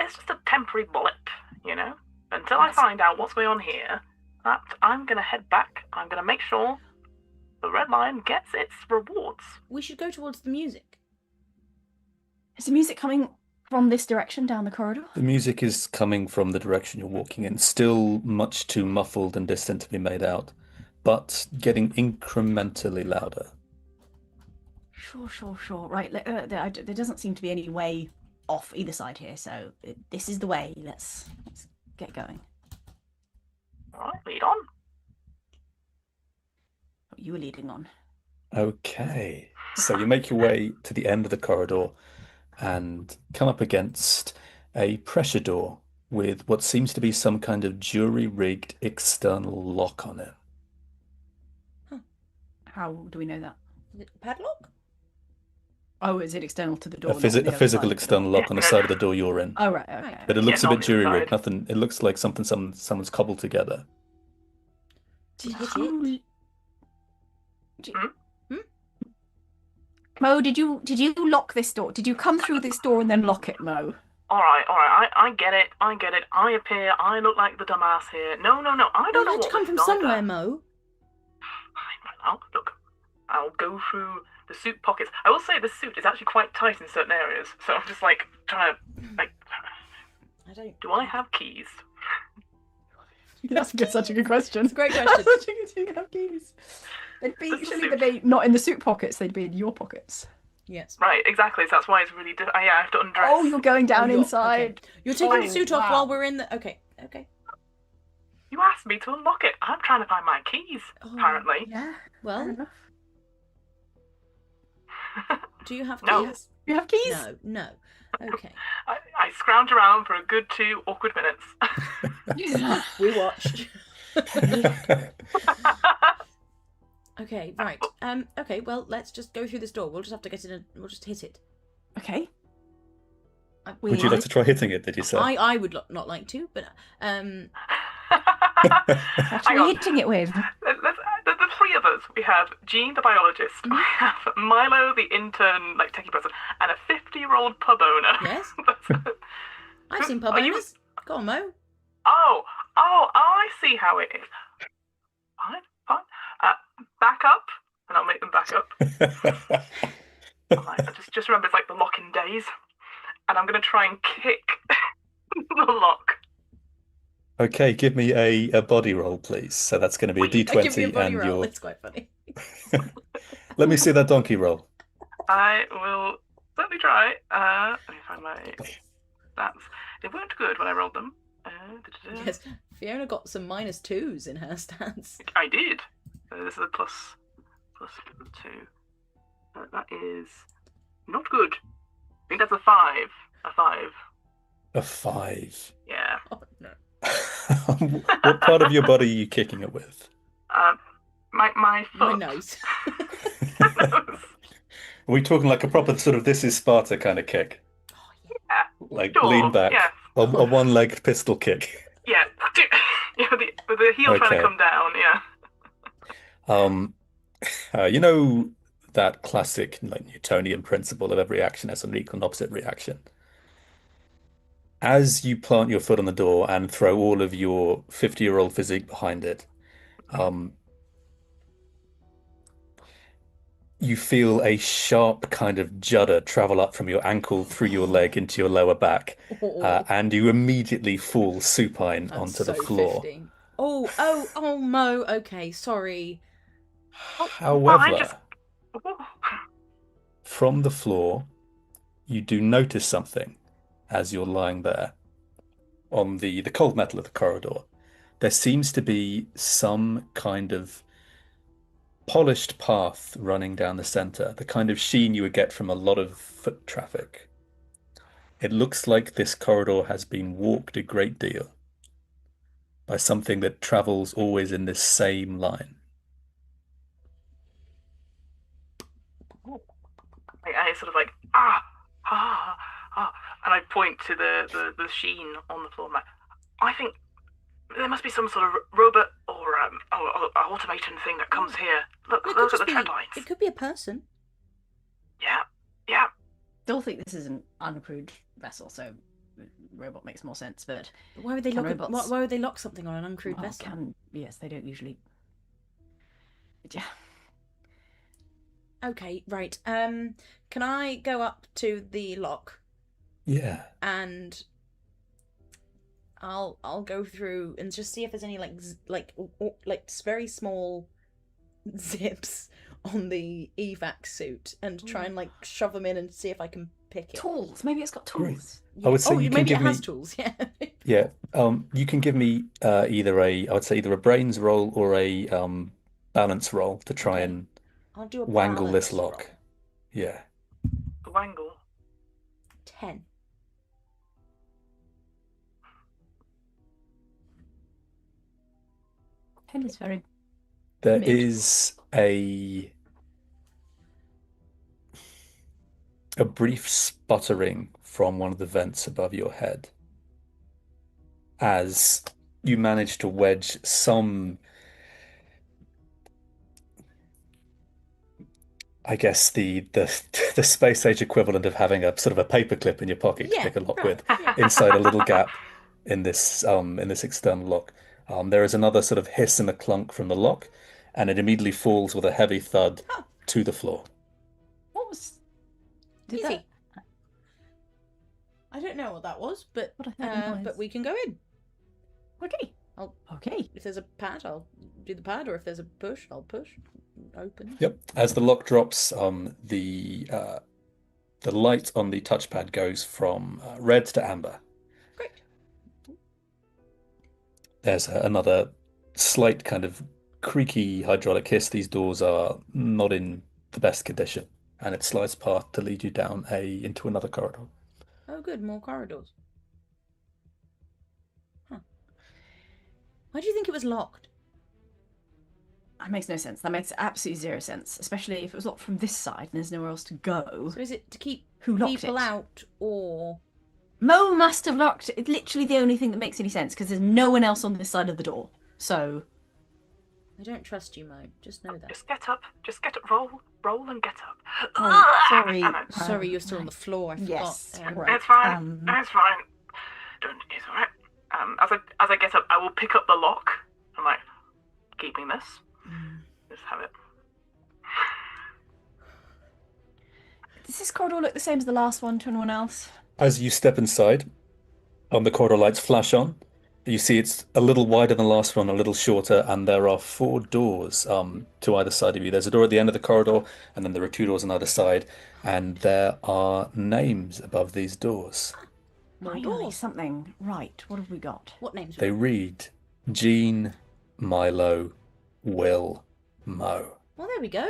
It's just a temporary blip, Until I find out what's going on here, I'm gonna head back. I'm gonna make sure the red line gets its rewards. We should go towards the music. Is the music coming from this direction down the corridor? The music is coming from the direction you're walking in, still much too muffled and distant to be made out, but getting incrementally louder. Sure. Right, there doesn't seem to be any way off either side here, so this is the way. Let's get going. All right, lead on. You were leading on. Okay, so you make your way to the end of the corridor and come up against a pressure door with what seems to be some kind of jury-rigged external lock on it. Huh. How do we know that? Is it a padlock? Oh, is it external to the door? A physical external lock on the side of the door you're in. Oh, right, okay. But it looks a bit jury-rigged. Nothing. It looks like someone's cobbled together. Did you hit it? Mo, did you lock this door? Did you come through this door and then lock it, Mo? All right. I get it. I appear. I look like the dumbass here. No. I don't know You had what to come this from is somewhere, either. Mo. Look, I'll go through the suit pockets. I will say the suit is actually quite tight in certain areas, so I'm just like trying to like. I don't. Do I have keys? Such a good question. It's a great That's question. such a good. Do you have keys? Surely they'd be not in the suit pockets. They'd be in your pockets. Yes. Right, exactly. So that's why it's really. I have to undress. Oh, you're going down you're- inside. Okay. You're taking the Oh, suit off wow. while we're in the. Okay. You asked me to unlock it. I'm trying to find my keys. Oh, Apparently. Yeah. Fair Well, enough. do you have keys? No. You have keys? No. Okay. I scrounge around for a good 2 awkward minutes. We watched. Okay. Right. Okay. Well, let's just go through this door. We'll just have to get in and we'll just hit it. Okay. Would you like to try hitting it, did you say? I would not like to, but What are you hitting it with? The 3 of us. We have Jean, the biologist. We have Milo, the intern, techie person, and a 50-year-old pub owner. Yes. I've seen pub Are you- owners. Go on, Mo. Oh, I see how it is. Fine. Back up, and I'll make them back up. I just remember it's like the lock-in days, and I'm going to try and kick the lock. Okay, give me a body roll, please. So that's going to be a I give you a D20 body and roll. your... It's quite funny. Let me see that donkey roll. I will certainly try. Let me find my stats. They weren't good when I rolled them. Yes, Fiona got some -2s in her stats. I did. This is a plus 2. That is not good. I think that's a 5. A 5. A 5. Yeah. Oh no. What part of your body are you kicking it with? My My foot. nose. Are we talking like a proper sort of "this is Sparta" kind of kick? Oh, Like Sure, lean back, yeah. a one-legged pistol kick. Yeah. With the heel trying Okay. to come down. Yeah. You know that classic Newtonian principle of every action has an equal and opposite reaction. As you plant your foot on the door and throw all of your 50-year-old physique behind it, you feel a sharp kind of judder travel up from your ankle through your leg into your lower back, and you immediately fall supine That's onto the so floor. 50. Oh, Mo. Okay, sorry. However, from the floor, you do notice something as you're lying there on the cold metal of the corridor. There seems to be some kind of polished path running down the center, the kind of sheen you would get from a lot of foot traffic. It looks like this corridor has been walked a great deal by something that travels always in this same line. I sort of and I point to the sheen on the floor. I think there must be some sort of robot or automation thing that comes here. Look at the tread lines. It could be a person. Yeah. Still think this is an uncrewed vessel, so robot makes more sense. But Why would they Can lock? robots- Why would they lock something on an uncrewed well, vessel? yes, they don't usually. Yeah. Okay, right. Can I go up to the lock Yeah. and I'll go through and just see if there's any like very small zips on the evac suit and try and shove them in and see if I can pick it. Tools. Maybe it's got Great. tools. I would say you can maybe give it has me- tools. Yeah. Yeah. You can give me either a brains roll or a balance roll to try Okay. and I'll do a wangle this balance lock. roll. Yeah. Wangle. 10. Pen is very. There Mid. is a brief sputtering from one of the vents above your head as you manage to wedge some, I guess the space age equivalent of having a sort of a paperclip in your pocket to Yeah, pick a lock right, with yeah. inside a little gap in this external lock. There is another sort of hiss and a clunk from the lock, and it immediately falls with a heavy thud to the floor. What was? Did Easy. that? I don't know what that was, but What I thought it was. we can go in. Okay. Okay. If there's a pad, I'll do the pad, or if there's a push, I'll push. Open. Yep. As the lock drops, the light on the touchpad goes from red to amber. Great. There's another slight kind of creaky hydraulic hiss. These doors are not in the best condition, and it slides past to lead you down into another corridor. Oh, good. More corridors. Huh. Why do you think it was locked? That makes no sense. That makes absolutely zero sense, especially if it was locked from this side and there's nowhere else to go. So is it to keep Who locked people it? out, or... Mo must have locked it. It's literally the only thing that makes any sense, because there's no one else on this side of the door. So... I don't trust you, Mo. Just know that. Just get up. Just get up. Roll and get up. Oh, sorry. Sorry, you're still on the floor. I forgot. Yes, right. It's fine. It's fine. It's alright. As I get up, I will pick up the lock. I'm like, keeping this. Just have it. Does this corridor look the same as the last one to anyone else? As you step inside, the corridor lights flash on. You see it's a little wider than the last one, a little shorter, and there are 4 doors to either side of you. There's a door at the end of the corridor, and then there are 2 doors on either side, and there are names above these doors. Finally, something. Right, what have we got? What names? They read Jean, Milo, Will, Mo. Well, there we go.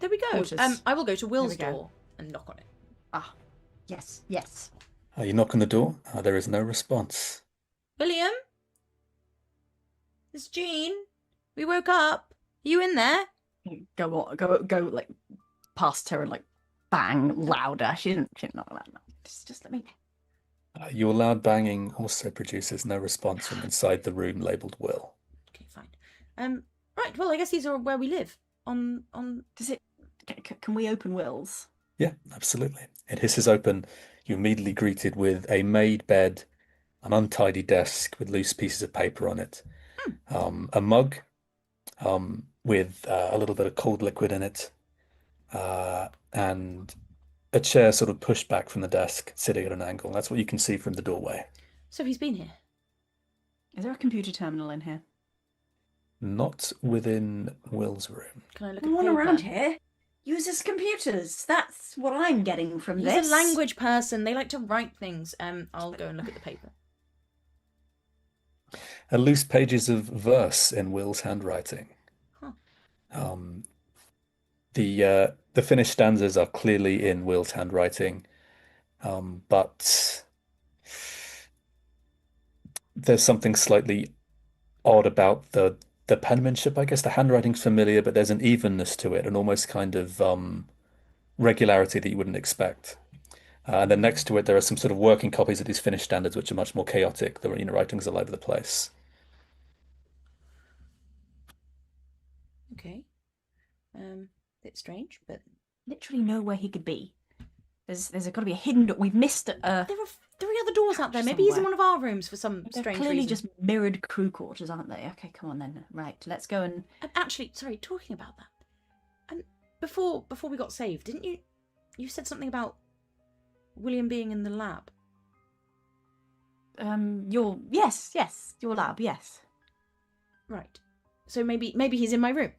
There we go. Quarters. I will go to Will's There we go. door and knock on it. Ah, yes, yes. You knock on the door. There is no response. William? It's Jean. We woke up. You in there? Go like past her and like bang louder. She didn't knock loud enough. Just let me. Your loud banging also produces no response from inside the room labeled Will. Okay, fine. Right. Well, I guess these are where we live. On. Does it? Can we open Will's? Yeah, absolutely. It hisses open. You're immediately greeted with a made bed, an untidy desk with loose pieces of paper on it, a mug with a little bit of cold liquid in it, and a chair sort of pushed back from the desk, sitting at an angle. That's what you can see from the doorway. So he's been here. Is there a computer terminal in here? Not within Will's room. Can I look at Everyone paper? around here uses computers. That's what I'm getting from He's this. a language person. They like to write things. I'll go and look at the paper. Loose pages of verse in Will's handwriting. Huh. The finished stanzas are clearly in Will's handwriting, but there's something slightly odd about the penmanship, I guess. The handwriting's familiar, but there's an evenness to it, an almost kind of regularity that you wouldn't expect. And then next to it, there are some sort of working copies of these finished standards, which are much more chaotic. The writing's all over the place. Okay. Bit strange, but Literally know where he could be. There's got to be a hidden door. We've missed there are 3 other doors out there. Maybe he's in one of our rooms for some They're strange clearly reason. just mirrored crew quarters, aren't they? Okay, come on then. Right, let's go and. Actually, sorry. Talking about that, and before we got saved, didn't you? You said something about William being in the lab. Your lab, yes. Right. So maybe he's in my room.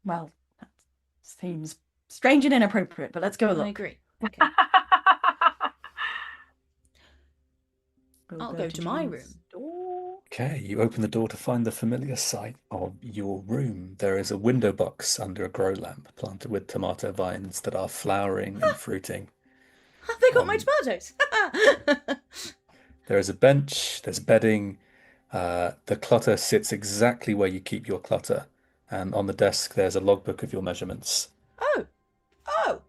Well, that seems strange and inappropriate, but let's go look. I agree. Okay. We'll I'll go to my Jean's room. door. Okay, you open the door to find the familiar sight of your room. There is a window box under a grow lamp planted with tomato vines that are flowering and fruiting. They got my tomatoes. There is a bench, there's bedding. The clutter sits exactly where you keep your clutter. And on the desk, there's a logbook of your measurements. Oh,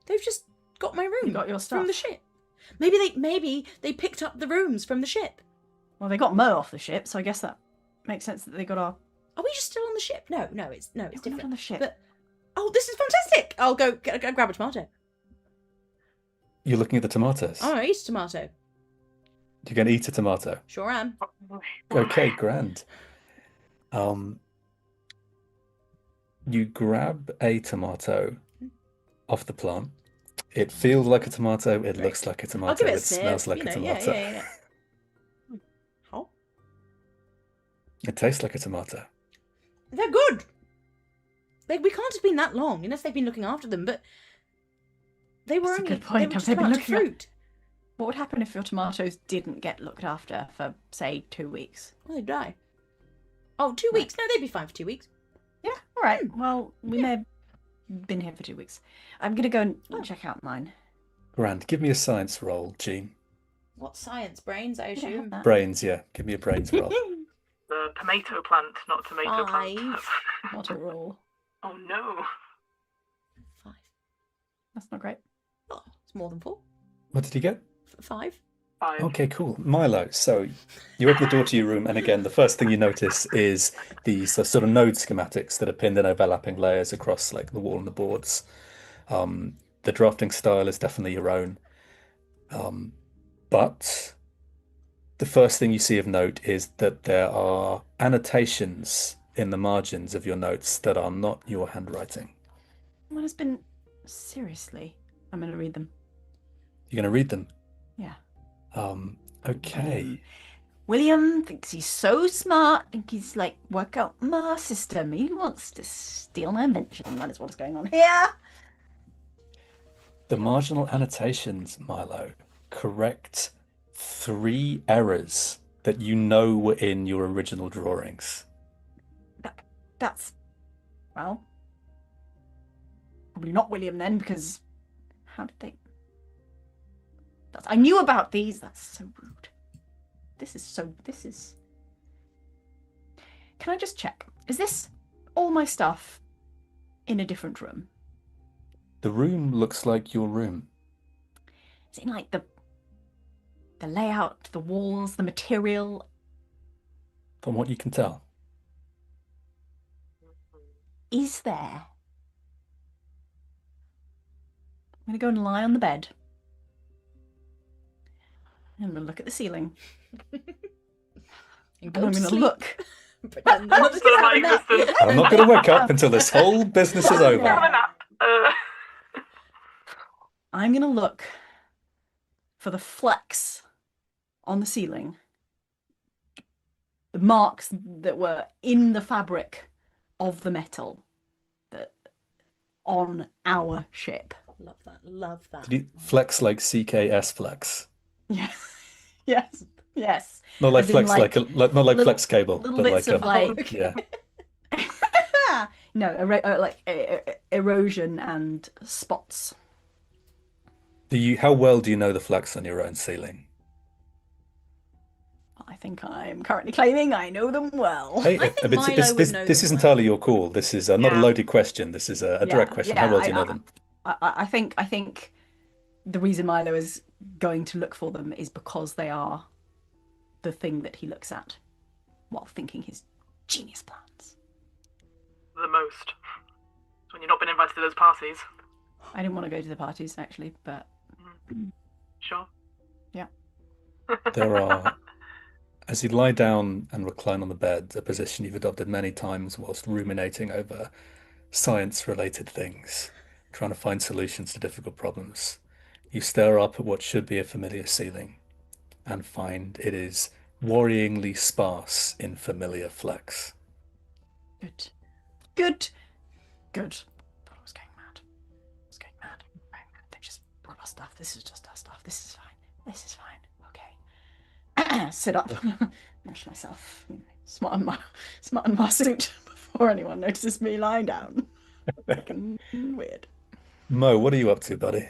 they've just got my room. You got your stuff from the ship. Maybe they picked up the rooms from the ship. Well, they got Mo off the ship, so I guess that makes sense that they got our. Are we just still on the ship? No, it's We're different. not on the ship. But this is fantastic. I'll go grab a tomato. You're looking at the tomatoes. Oh, I eat a tomato. You're going to eat a tomato. Sure am. Okay, grand. You grab a tomato off the plant. It feels like a tomato. It looks like a tomato. I'll give it a It sniff. smells like a tomato. Yeah. It tastes like a tomato. They're good. We can't have been that long, unless they've been looking after them, but they were That's a only good point. they were Have just they been about to looking at- fruit. What would happen if your tomatoes didn't get looked after for, say, 2 weeks? Well, they'd die. Oh, 2 weeks? No, they'd be fine for 2 weeks. Yeah, all right. Well, we may have been here for 2 weeks. I'm going to go and check out mine. Grand. Give me a science roll, Jean. What science? Brains, I assume. Brains, yeah. Give me a brains roll. The tomato plant, not tomato plant. 5. Not a roll. Oh no. 5. That's not great. Oh, it's more than 4. What did you get? 5. 5. Okay, cool. Milo, so you open the door to your room, and again, the first thing you notice is these sort of node schematics that are pinned in overlapping layers across like the wall and the boards. The drafting style is definitely your own. But the first thing you see of note is that there are annotations in the margins of your notes that are not your handwriting. What has been... Seriously. I'm going to read them. You're going to read them? Yeah. Okay. William thinks he's so smart. I think he's like, work out my system. He wants to steal my invention. That is what is going on here. The marginal annotations, Milo, correct 3 errors that you know were in your original drawings. That's, well, probably not William then, because how did they... I knew about these. That's so rude. This is... Can I just check? Is this all my stuff in a different room? The room looks like your room. Is it in like the layout, the walls, the material? From what you can tell. Is there? I'm going to go and lie on the bed. And I'm going to look at the ceiling. And And I'm going to sleep. look. Pretend none of this Still is not happening. existent. I'm not going to wake up until this whole business is over. Have a nap. I'm going to look for the flecks on the ceiling. The marks that were in the fabric of the metal that on our ship. Love that. Love that. Did you flex like CKS flex? Yes. Yes. Yes. Not like As in, flex like, not like little- flex cable, little but bits like of like yeah. no, erosion and spots. How well do you know the flex on your own ceiling? I think I'm currently claiming I know them well. Hey, I think but Milo this would know is them entirely your call. This is not a Yeah. loaded question. This is a direct question. How well do you know them? I think the reason Milo is going to look for them is because they are the thing that he looks at while thinking his genius plans. The most. When you've not been invited to those parties. I didn't want to go to the parties actually, but Sure. There are, as you lie down and recline on the bed, a position you've adopted many times whilst ruminating over science-related things, trying to find solutions to difficult problems. You stare up at what should be a familiar ceiling and find it is worryingly sparse in familiar flecks. good. Good. Good. Thought I was going mad. I was going mad. They just brought our stuff. This is just our stuff. This is fine. This is fine. Okay. Sit up. Brush myself. Smart on my suit before anyone notices me lying down. Fucking weird. Mo, what are you up to, buddy?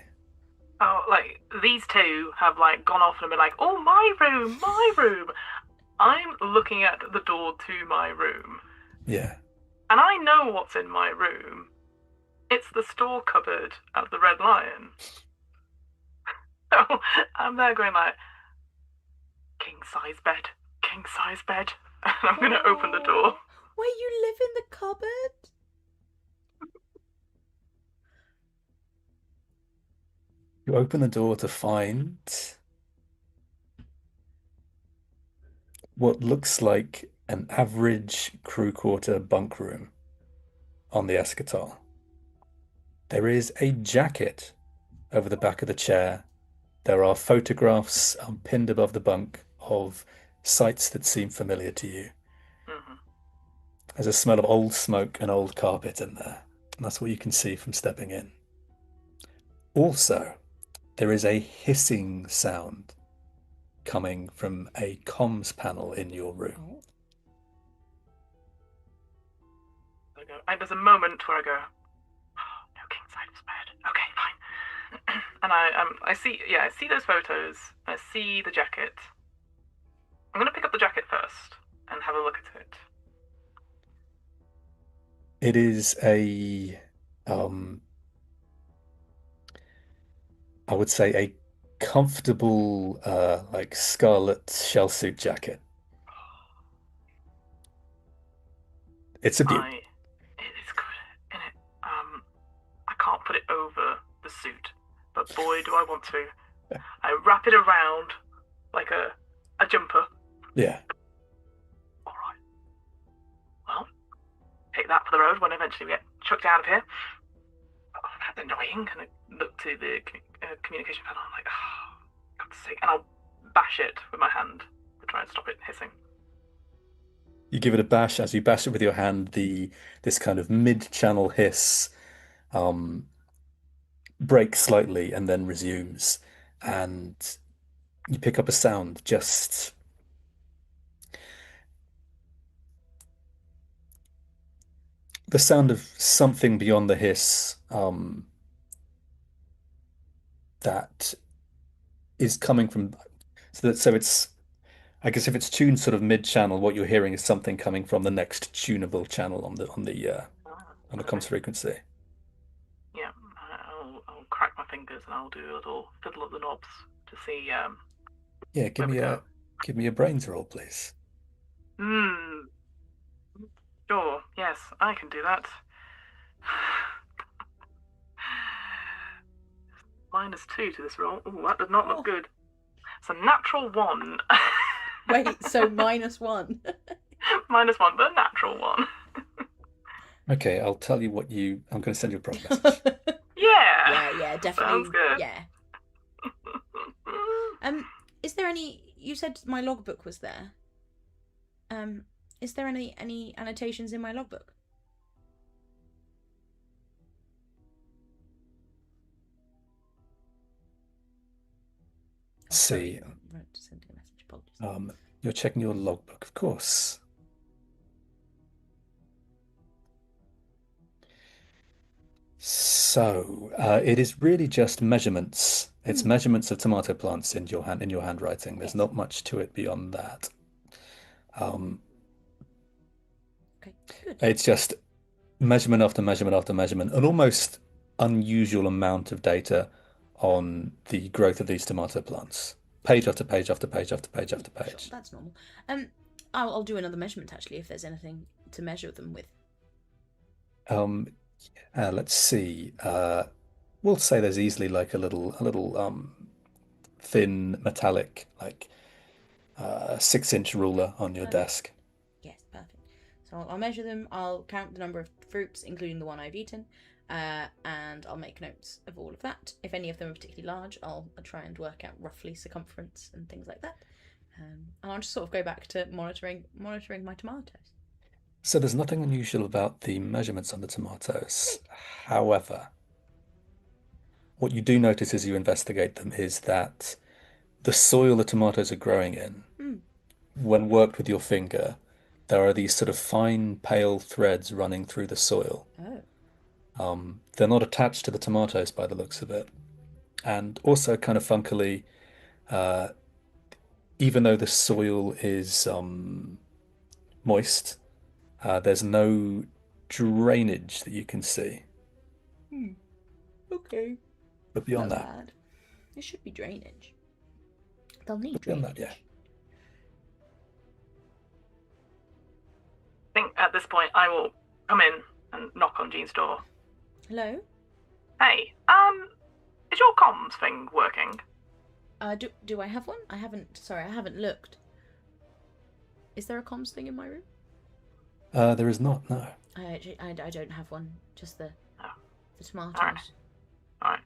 Oh, like, these two have, like, gone off and been like, oh, my room, my room. I'm looking at the door to my room. Yeah. And I know what's in my room. It's the store cupboard at the Red Lion. So I'm there going like, king-size bed, king-size bed. And I'm going to open the door. Where you live in the cupboard? You open the door to find what looks like an average crew quarter bunk room on the eschaton. There is a jacket over the back of the chair. There are photographs pinned above the bunk of sights that seem familiar to you. There's a smell of old smoke and old carpet in there. And that's what you can see from stepping in. Also, there is a hissing sound coming from a comms panel in your room. There's a moment where I go, oh, no king size bed. Okay, fine. And I see those photos. I see the jacket. I'm gonna pick up the jacket first and have a look at it. It is I would say a comfortable, like scarlet shell suit jacket. It's a beauty. It is good. And I can't put it over the suit, but boy, do I want to. I wrap it around like a jumper. Yeah. All right. Well, take that for the road when eventually we get chucked out of here. Oh, that's annoying. And I look to the communication panel. I'm like, oh, God's sake. And I'll bash it with my hand to try and stop it hissing. You give it a bash. As you bash it with your hand, this kind of mid-channel hiss breaks slightly and then resumes. And you pick up a sound, just the sound of something beyond the hiss that is coming from. So it's, I guess if it's tuned sort of mid-channel, what you're hearing is something coming from the next tunable channel on the comms frequency. Yeah, I'll crack my fingers and I'll do a little fiddle at the knobs to see. Yeah, give me a brains roll, please. Sure. Yes, I can do that. -2 to this roll. Oh, that does not look good. It's a natural 1. Wait, so -1. -1, but a natural 1. Okay, I'll tell you what I'm going to send you a prompt message. Yeah, definitely. Sounds good. Yeah. Is there any? You said my logbook was there. Is there any annotations in my logbook? See. Send a message. Apologies. You're checking your logbook, of course. So it is really just measurements. It's measurements of tomato plants in your handwriting. There's not much to it beyond that. Okay, good. It's just measurement after measurement after measurement, an almost unusual amount of data on the growth of these tomato plants. Page after page after page after page after page. Sure, that's normal. I'll do another measurement actually if there's anything to measure them with. Let's see. We'll say there's easily like a little thin metallic, like 6-inch ruler on your desk. Yes, perfect. So I'll measure them. I'll count the number of fruits, including the one I've eaten, and I'll make notes of all of that. If any of them are particularly large, I'll try and work out roughly circumference and things like that. And I'll just sort of go back to monitoring my tomatoes. So there's nothing unusual about the measurements on the tomatoes. However, what you do notice as you investigate them is that the soil the tomatoes are growing in, when worked with your finger, there are these sort of fine, pale threads running through the soil. Oh. They're not attached to the tomatoes by the looks of it. And also kind of funkily, even though the soil is moist, there's no drainage that you can see. Okay. But beyond Not that, bad. There should be drainage. They'll need beyond drainage. that, yeah. I think at this point I will come in and knock on Jean's door. Hello? Hey, is your comms thing working? Do I have one? I haven't looked. Is there a comms thing in my room? There is not, no. I don't have one. Just the tomatoes. Alright.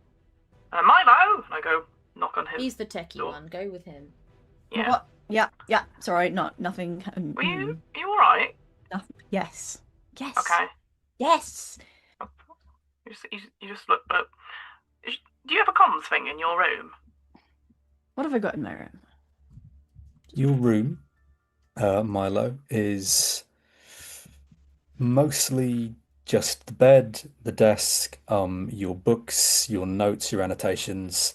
Milo! I go knock on his He's the techie door. one. Go with him. Yeah. What? Yeah. Sorry, nothing. Are you alright? Yes. Yes. Okay. Yes. You just look. Do you have a comms thing in your room? What have I got in my room? Your room, Milo, is mostly just the bed, the desk, your books, your notes, your annotations.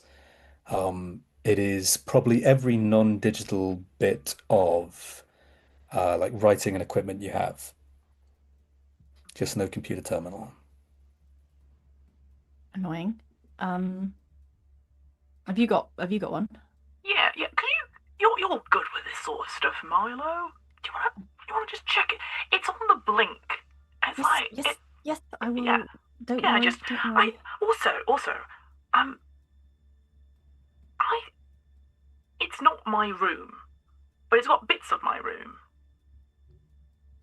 It is probably every non-digital bit of like writing and equipment you have. Just no computer terminal. Annoying. Have you got one? Yeah. You're good with this sort of stuff, Milo. Do you wanna just check it? It's on the blink. It's Yes, I will. Yeah. Don't Yeah, worry. just Don't worry. also, it's not my room, but it's got bits of my room.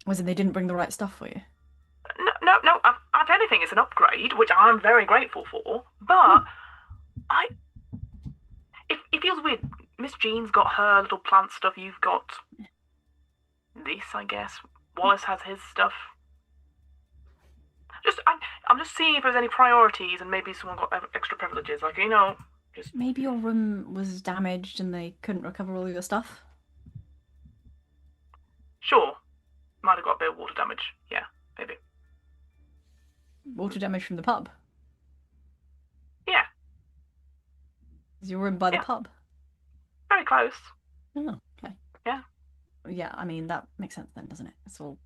Was it they didn't bring the right stuff for you? No. If anything, it's an upgrade, which I'm very grateful for. But it feels weird. Miss Jean's got her little plant stuff. You've got this, I guess. Wallace has his stuff. I'm just seeing if there's any priorities, and maybe someone got extra privileges. Like, just Maybe your room was damaged and they couldn't recover all your stuff. Sure. Might have got a bit of water damage. Yeah, maybe. Water damage from the pub. Yeah. Is your room by the pub? Very close. Oh, okay. Yeah. Yeah, I mean that makes sense then, doesn't it? It's all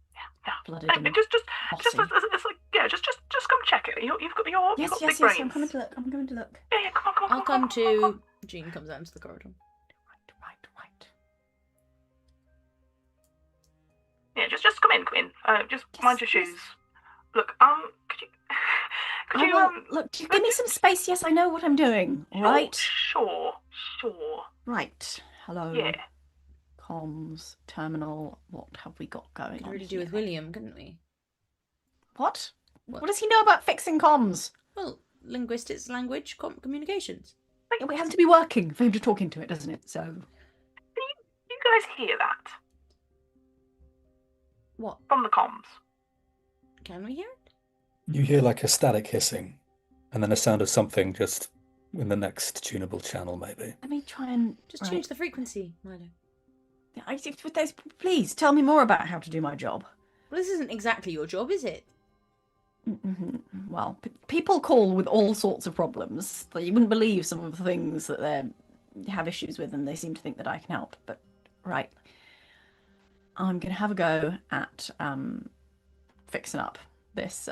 flooded. Anyway, and just mossy. it's like just come check it. You've got big Yes. brains. I'm coming to look. Yeah, come on. I'll come to. Jean comes out into the corridor. Right. Yeah, just come in. Just mind your shoes. Look, could you look, give me some space. Yes, I know what I'm doing. All right. Sure. Right. Hello. Yeah. Comms terminal. What have we got going Could on? really do with William, couldn't we? What? What does he know about fixing comms? Well, linguistics, language, communications. We have to be working for him to talk into it, doesn't it? So. Do you guys hear that? What? From the comms. Can we hear it? You hear like a static hissing, and then a sound of something just in the next tunable channel, maybe. Let me try and just change the frequency, Milo. Please tell me more about how to do my job. Well, this isn't exactly your job, is it? Mm-hmm. Well, people call with all sorts of problems. You wouldn't believe some of the things that they have issues with, and they seem to think that I can help. But right, I'm going to have a go at fixing up this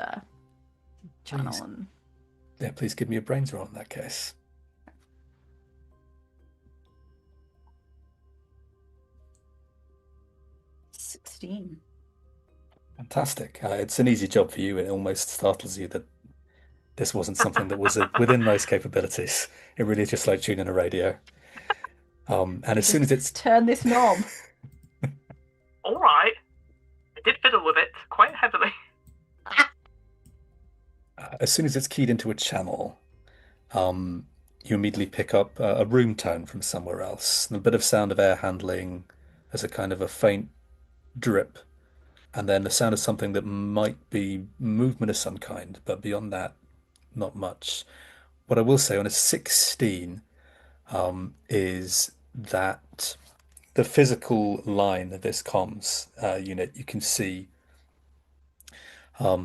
channel. Please. And yeah, please give me a brains roll in that case. Fantastic. It's an easy job for you. It almost startles you that this wasn't something that was within those capabilities. It really is just like tuning a radio. And as soon as it's... Turn this knob. All right. I did fiddle with it quite heavily. As soon as it's keyed into a channel, you immediately pick up a room tone from somewhere else. And a bit of sound of air handling as a kind of a faint drip. And then the sound of something that might be movement of some kind, but beyond that, not much. What I will say on a 16 is that the physical line of this comms unit you can see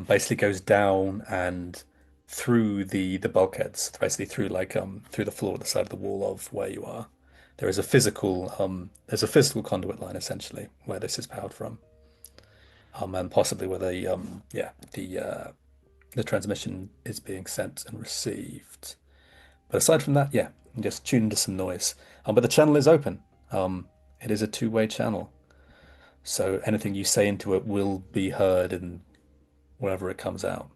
basically goes down and through the bulkheads, basically through through the floor, the side of the wall of where you are. There is a physical conduit line essentially where this is powered from. And possibly where the transmission is being sent and received. But aside from that, yeah, just tune into some noise. But the channel is open. It is a two-way channel. So anything you say into it will be heard in wherever it comes out.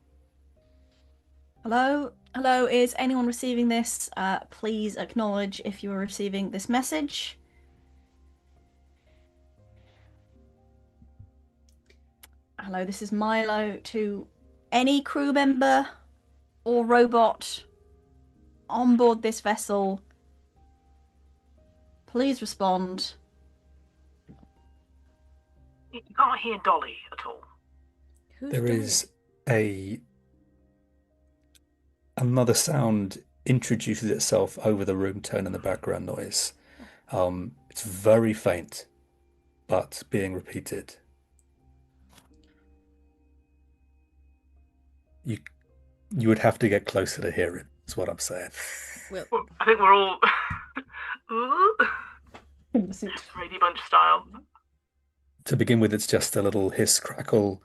Hello? Hello, is anyone receiving this? Please acknowledge if you are receiving this message. Hello, this is Milo to any crew member or robot on board this vessel. Please respond. You can't hear Dolly at all. Who's There dying? is another sound introduces itself over the room tone and the background noise. It's very faint, but being repeated. You would have to get closer to hear it, is what I'm saying. Well, I think we're all Brady Bunch style. To begin with, it's just a little hiss crackle,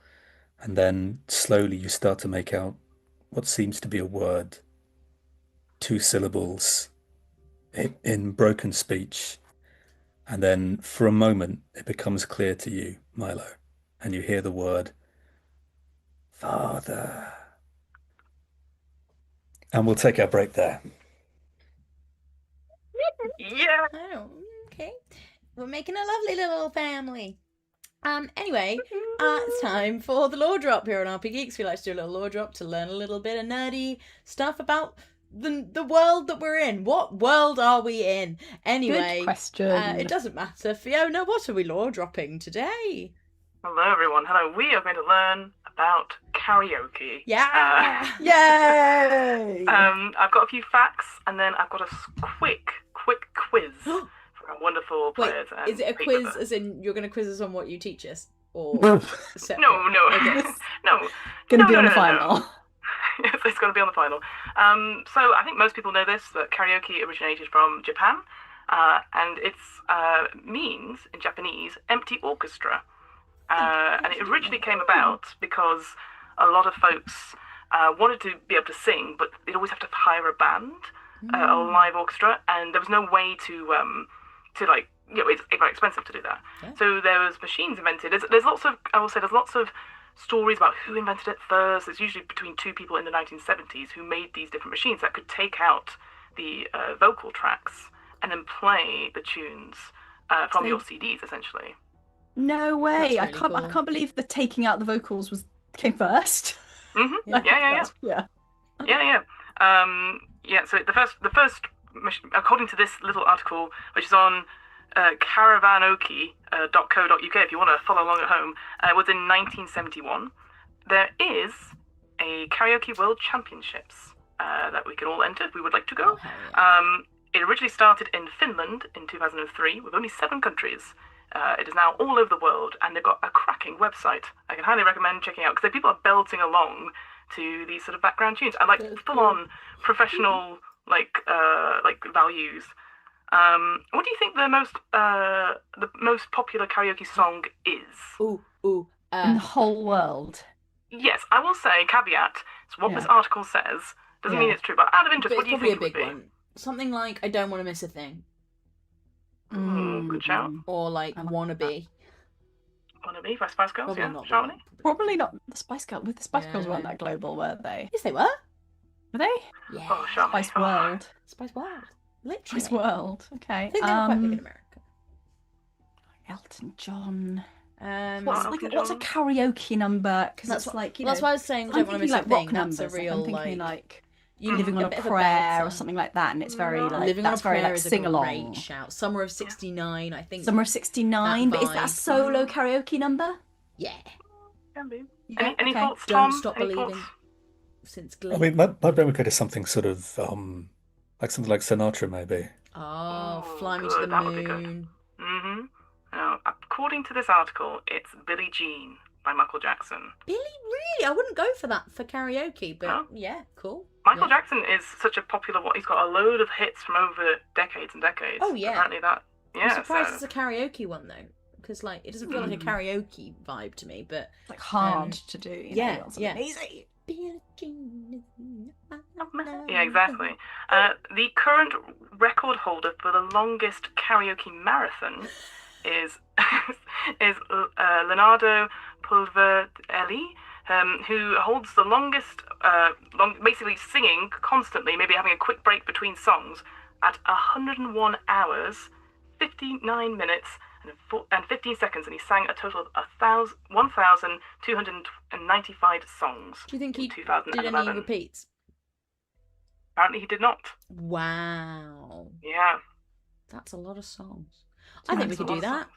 and then slowly you start to make out what seems to be a word, 2 syllables in broken speech. And then for a moment, it becomes clear to you, Milo, and you hear the word, Father. And we'll take our break there. Yeah. oh, okay. We're making a lovely little family. Anyway, it's time for the lore drop here on RPGeeks. We like to do a little lore drop to learn a little bit of nerdy stuff about the world that we're in. What world are we in? Anyway, Good question. It doesn't matter. Fiona, what are we lore dropping today? Hello, everyone. Hello. We are going to learn about karaoke. Yeah! Yay! I've got a few facts, and then I've got a quick quiz for our wonderful Wait, players. is it a speak quiz with us. as in you're going to quiz us on what you teach us? Or separate? No, Okay. no. Gonna be no, on the no, final. no. Yes, it's going to be on the final. So I think most people know this, that karaoke originated from Japan, and it means, in Japanese, empty orchestra. And it originally came about because a lot of folks wanted to be able to sing, but they'd always have to hire a band, a live orchestra, and there was no way to like, it's very expensive to do that. Yeah. So there was machines invented. There's lots of, I will say, there's lots of stories about who invented it first. It's usually between 2 people in the 1970s who made these different machines that could take out the vocal tracks and then play the tunes from your CDs, essentially. No way! That's really I can't believe the taking out the vocals came first. Mm-hmm. Yeah. Yeah. So the first, according to this little article, which is on caravanoki.co.uk, if you want to follow along at home, was in 1971. There is a karaoke world championships that we can all enter if we would like to go. Oh, hell yeah. It originally started in Finland in 2003 with only 7 countries. It is now all over the world, and they've got a cracking website. I can highly recommend checking out, because people are belting along to these sort of background tunes and full-on professional values. What do you think the most popular karaoke song is? In the whole world. Yes, I will say, caveat, it's what this article says. Doesn't mean it's true, but out of interest, But what it's do you probably think a big it would be? one. Something like I Don't Want to Miss a Thing. Good shout. Or like I like Wannabe. Wannabe by Spice Girls, Probably yeah? not that Shamini? one. Probably not the Spice Girls. The Spice Girls Yeah. weren't that global, were they? Yes, they were. Were they? Yeah. Oh, Shamini. Spice World. Spice World. Literally. Spice World. Okay. I think they were quite big in America. Elton John. What's What's a karaoke number? Because That's it's what- like, you that's know, why I was saying I'm Don't Want to thinking Miss a like Thing. rock That's numbers. a real I'm thinking like you need Living on a a bit of Prayer or belter. something like that, and it's very like Living on a that's very Prayer like is sing a along. great shout. Summer of '69, I think. Summer of '69, but is that a vibe. solo karaoke number? Yeah. Can be. Yeah, Any okay. thoughts, Don't Tom? Stop Any Believing. thoughts? Since Glee. I mean, my brain would go to something sort of like something like Sinatra, maybe. Oh, Oh, Fly Me to good, the that would be good. Moon. Mm-hmm. Now, according to this article, it's Billie Jean by Michael Jackson. Billy, really? I wouldn't go for that for karaoke, but No? yeah, cool. Michael Yeah. Jackson is such a popular one. He's got a load of hits from over decades and decades. Oh, yeah. Apparently that. I'm Yeah. surprised So. it's a karaoke one though, because like it doesn't feel like a karaoke vibe to me. But It's like hard to do. You yeah, know, on something yeah. easy. Billie Jean is my Yeah, exactly. The current record holder for the longest karaoke marathon is Leonardo Pulverelli, who holds the longest, basically singing constantly, maybe having a quick break between songs, at 101 hours, 59 minutes, and 15 seconds, and he sang a total of 1,295 songs. Do you think in he did 2011. any repeats? Apparently he did not. Wow, Yeah. that's a lot of songs. I think we That's a could do lot of that. songs.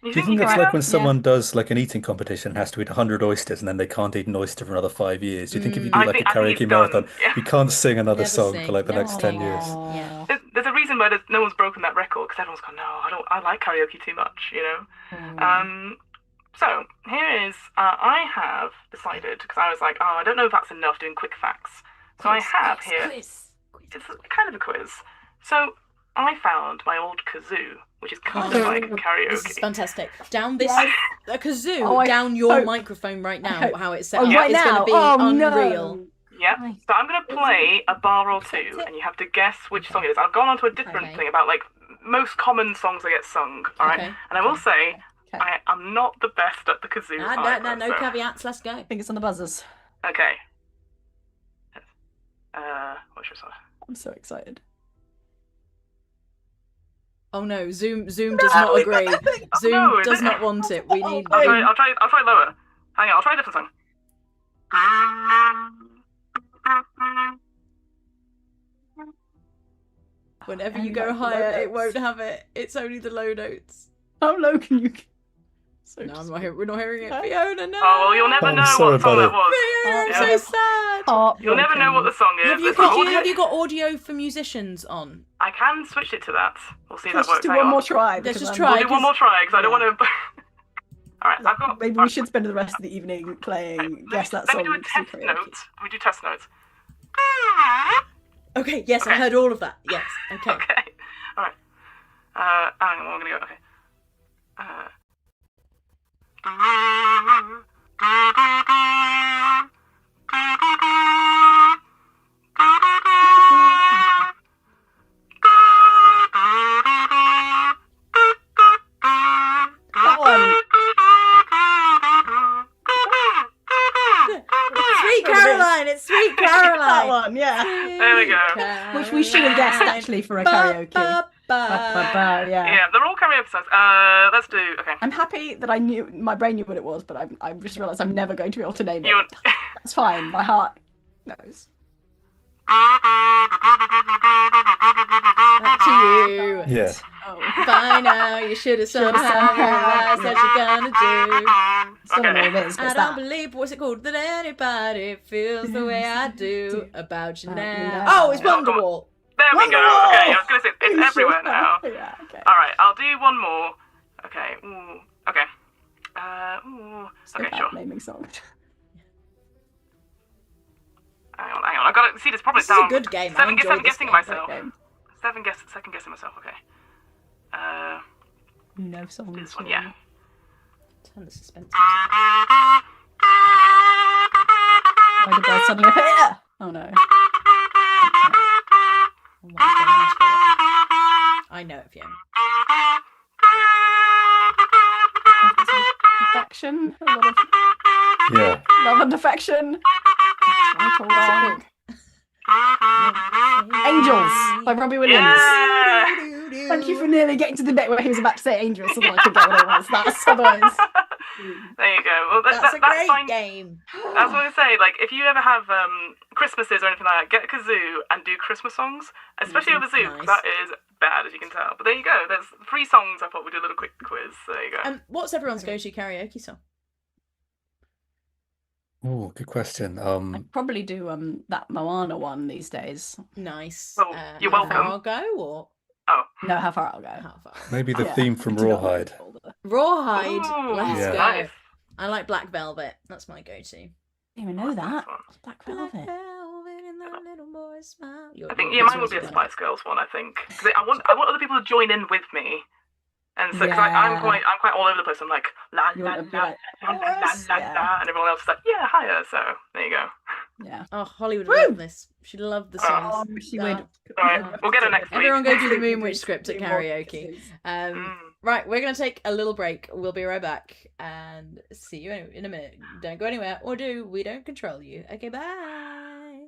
You Do you think think you it's could like do when that? someone does like an eating competition and has to eat 100 oysters and then they can't eat an oyster for another 5 years? Do you think if you do I like a think it's karaoke done. marathon, Yeah. you can't sing another Never song sing, for like the never next sing. 10 years? Yeah. There's a reason why no one's broken that record because everyone's gone, no, I like karaoke too much, you know. So here is I have decided because I was like, oh, I don't know if that's enough doing quick facts. So I have here. It's kind of a quiz. So I found my old kazoo, which is kind of like karaoke. This is fantastic. Down this a kazoo Oh, down your hope- microphone right now. How it's set Oh, up right is going now. to be Oh, unreal. no. Yep. Nice. So I'm going to play a bar or two, and you have to guess which song it is. I've gone on to a different thing about like most common songs that get sung. All right. Okay. And I will say I'm not the best at the kazoo. No caveats. Let's go. Fingers on the buzzers. Okay. What's your song? I'm so excited. Oh no, Zoom does not agree. Zoom does not want it. We need. I'll try lower. Hang on, I'll try a different song. Whenever you go higher, it won't have it. It's only the low notes. How low can you? So No, we're not hearing it. Fiona, no. Oh, well, you'll never know sorry, what song buddy. that was. Fiona, I'm so sad. You'll never know what the song is. Have you got audio for musicians on? I can switch it to that. We'll see if Let's that works. just do Hang one on. more try. Let's just because try. We'll do one more try because I don't want to. All right, I've got. Maybe we should spend the rest of the evening playing Guess That Song. Let me do a with test karaoke. note. We do test notes. Okay, yes, I heard all of that. Yes, okay. Okay. All right. Hang on, I'm gonna go. Okay. That one. Sweet Caroline, it's Sweet Caroline. That one, yeah. There we go. Which we should have guessed actually for a karaoke. Yeah. Yeah, they're all karaoke songs. Let's do. Okay. I'm happy that I knew my brain knew what it was, but I just realised I'm never going to be able to name it. You. That's fine. My heart knows. Back to you. Yeah. Oh. By now, you should have somehow realized what you're gonna do. It's not Okay. all it is, but I it's don't that. believe, what's it called? That anybody feels the way I do about you About you now. now. Oh, it's Oh, God. Wonderwall. There we go. Wonderwall! Okay, I was gonna say it's everywhere now. Yeah, okay. All right, I'll do one more. Okay. Ooh. Okay. Ooh. So Okay, bad sure. naming songs. Hang on. I gotta see this probably This is a down. good game. I Seven enjoyed this guessing game. myself. Great game. Second guessing myself. Okay. You know songs. This one, yeah. Turn the suspense. Why did bird suddenly appear? Oh no. I know it, Fiona. Affection. A lot of Yeah. love and affection. Hold on. Angels by Robbie Williams. Yeah. Thank you for nearly getting to the bit where he was about to say angels so that I could get what it was. That's otherwise. There you go. Well, That's a great fine. game. That's what I say. Like, if you ever have Christmases or anything like that, get a kazoo and do Christmas songs, especially over Zoom. 'Cause Nice. that is bad, as you can tell. But there you go. There's 3 songs. I thought we'd do a little quick quiz. There you go. What's everyone's go-to karaoke song? Oh, good question. I'd probably do that Moana one these days. Nice. Well, you're How far welcome. I'll go, or No, how far I'll go. how far? Maybe the Yeah. theme from To go Rawhide. older. Rawhide. Ooh, Let's Yeah. go. nice. I like Black Velvet. That's my go-to. I didn't even know that. Nice. Black Velvet. and that little boy's smile. I think mine would be a Spice Girls one. I think 'cause I want other people to join in with me, and so 'cause I'm Yeah. quite all over the place. I'm like la You la want to be la like, la la la yeah. la, and everyone else is like yeah higher. So there you go. Yeah. Oh, Holly would Woo! love this. She'd love the Oh, songs. She would. All right, we'll get her next week. Everyone go do the Moonwitch script at karaoke. Mm. Right, we're going to take a little break. We'll be right back and see you in a minute. Don't go anywhere, or do. We don't control you. Okay, bye.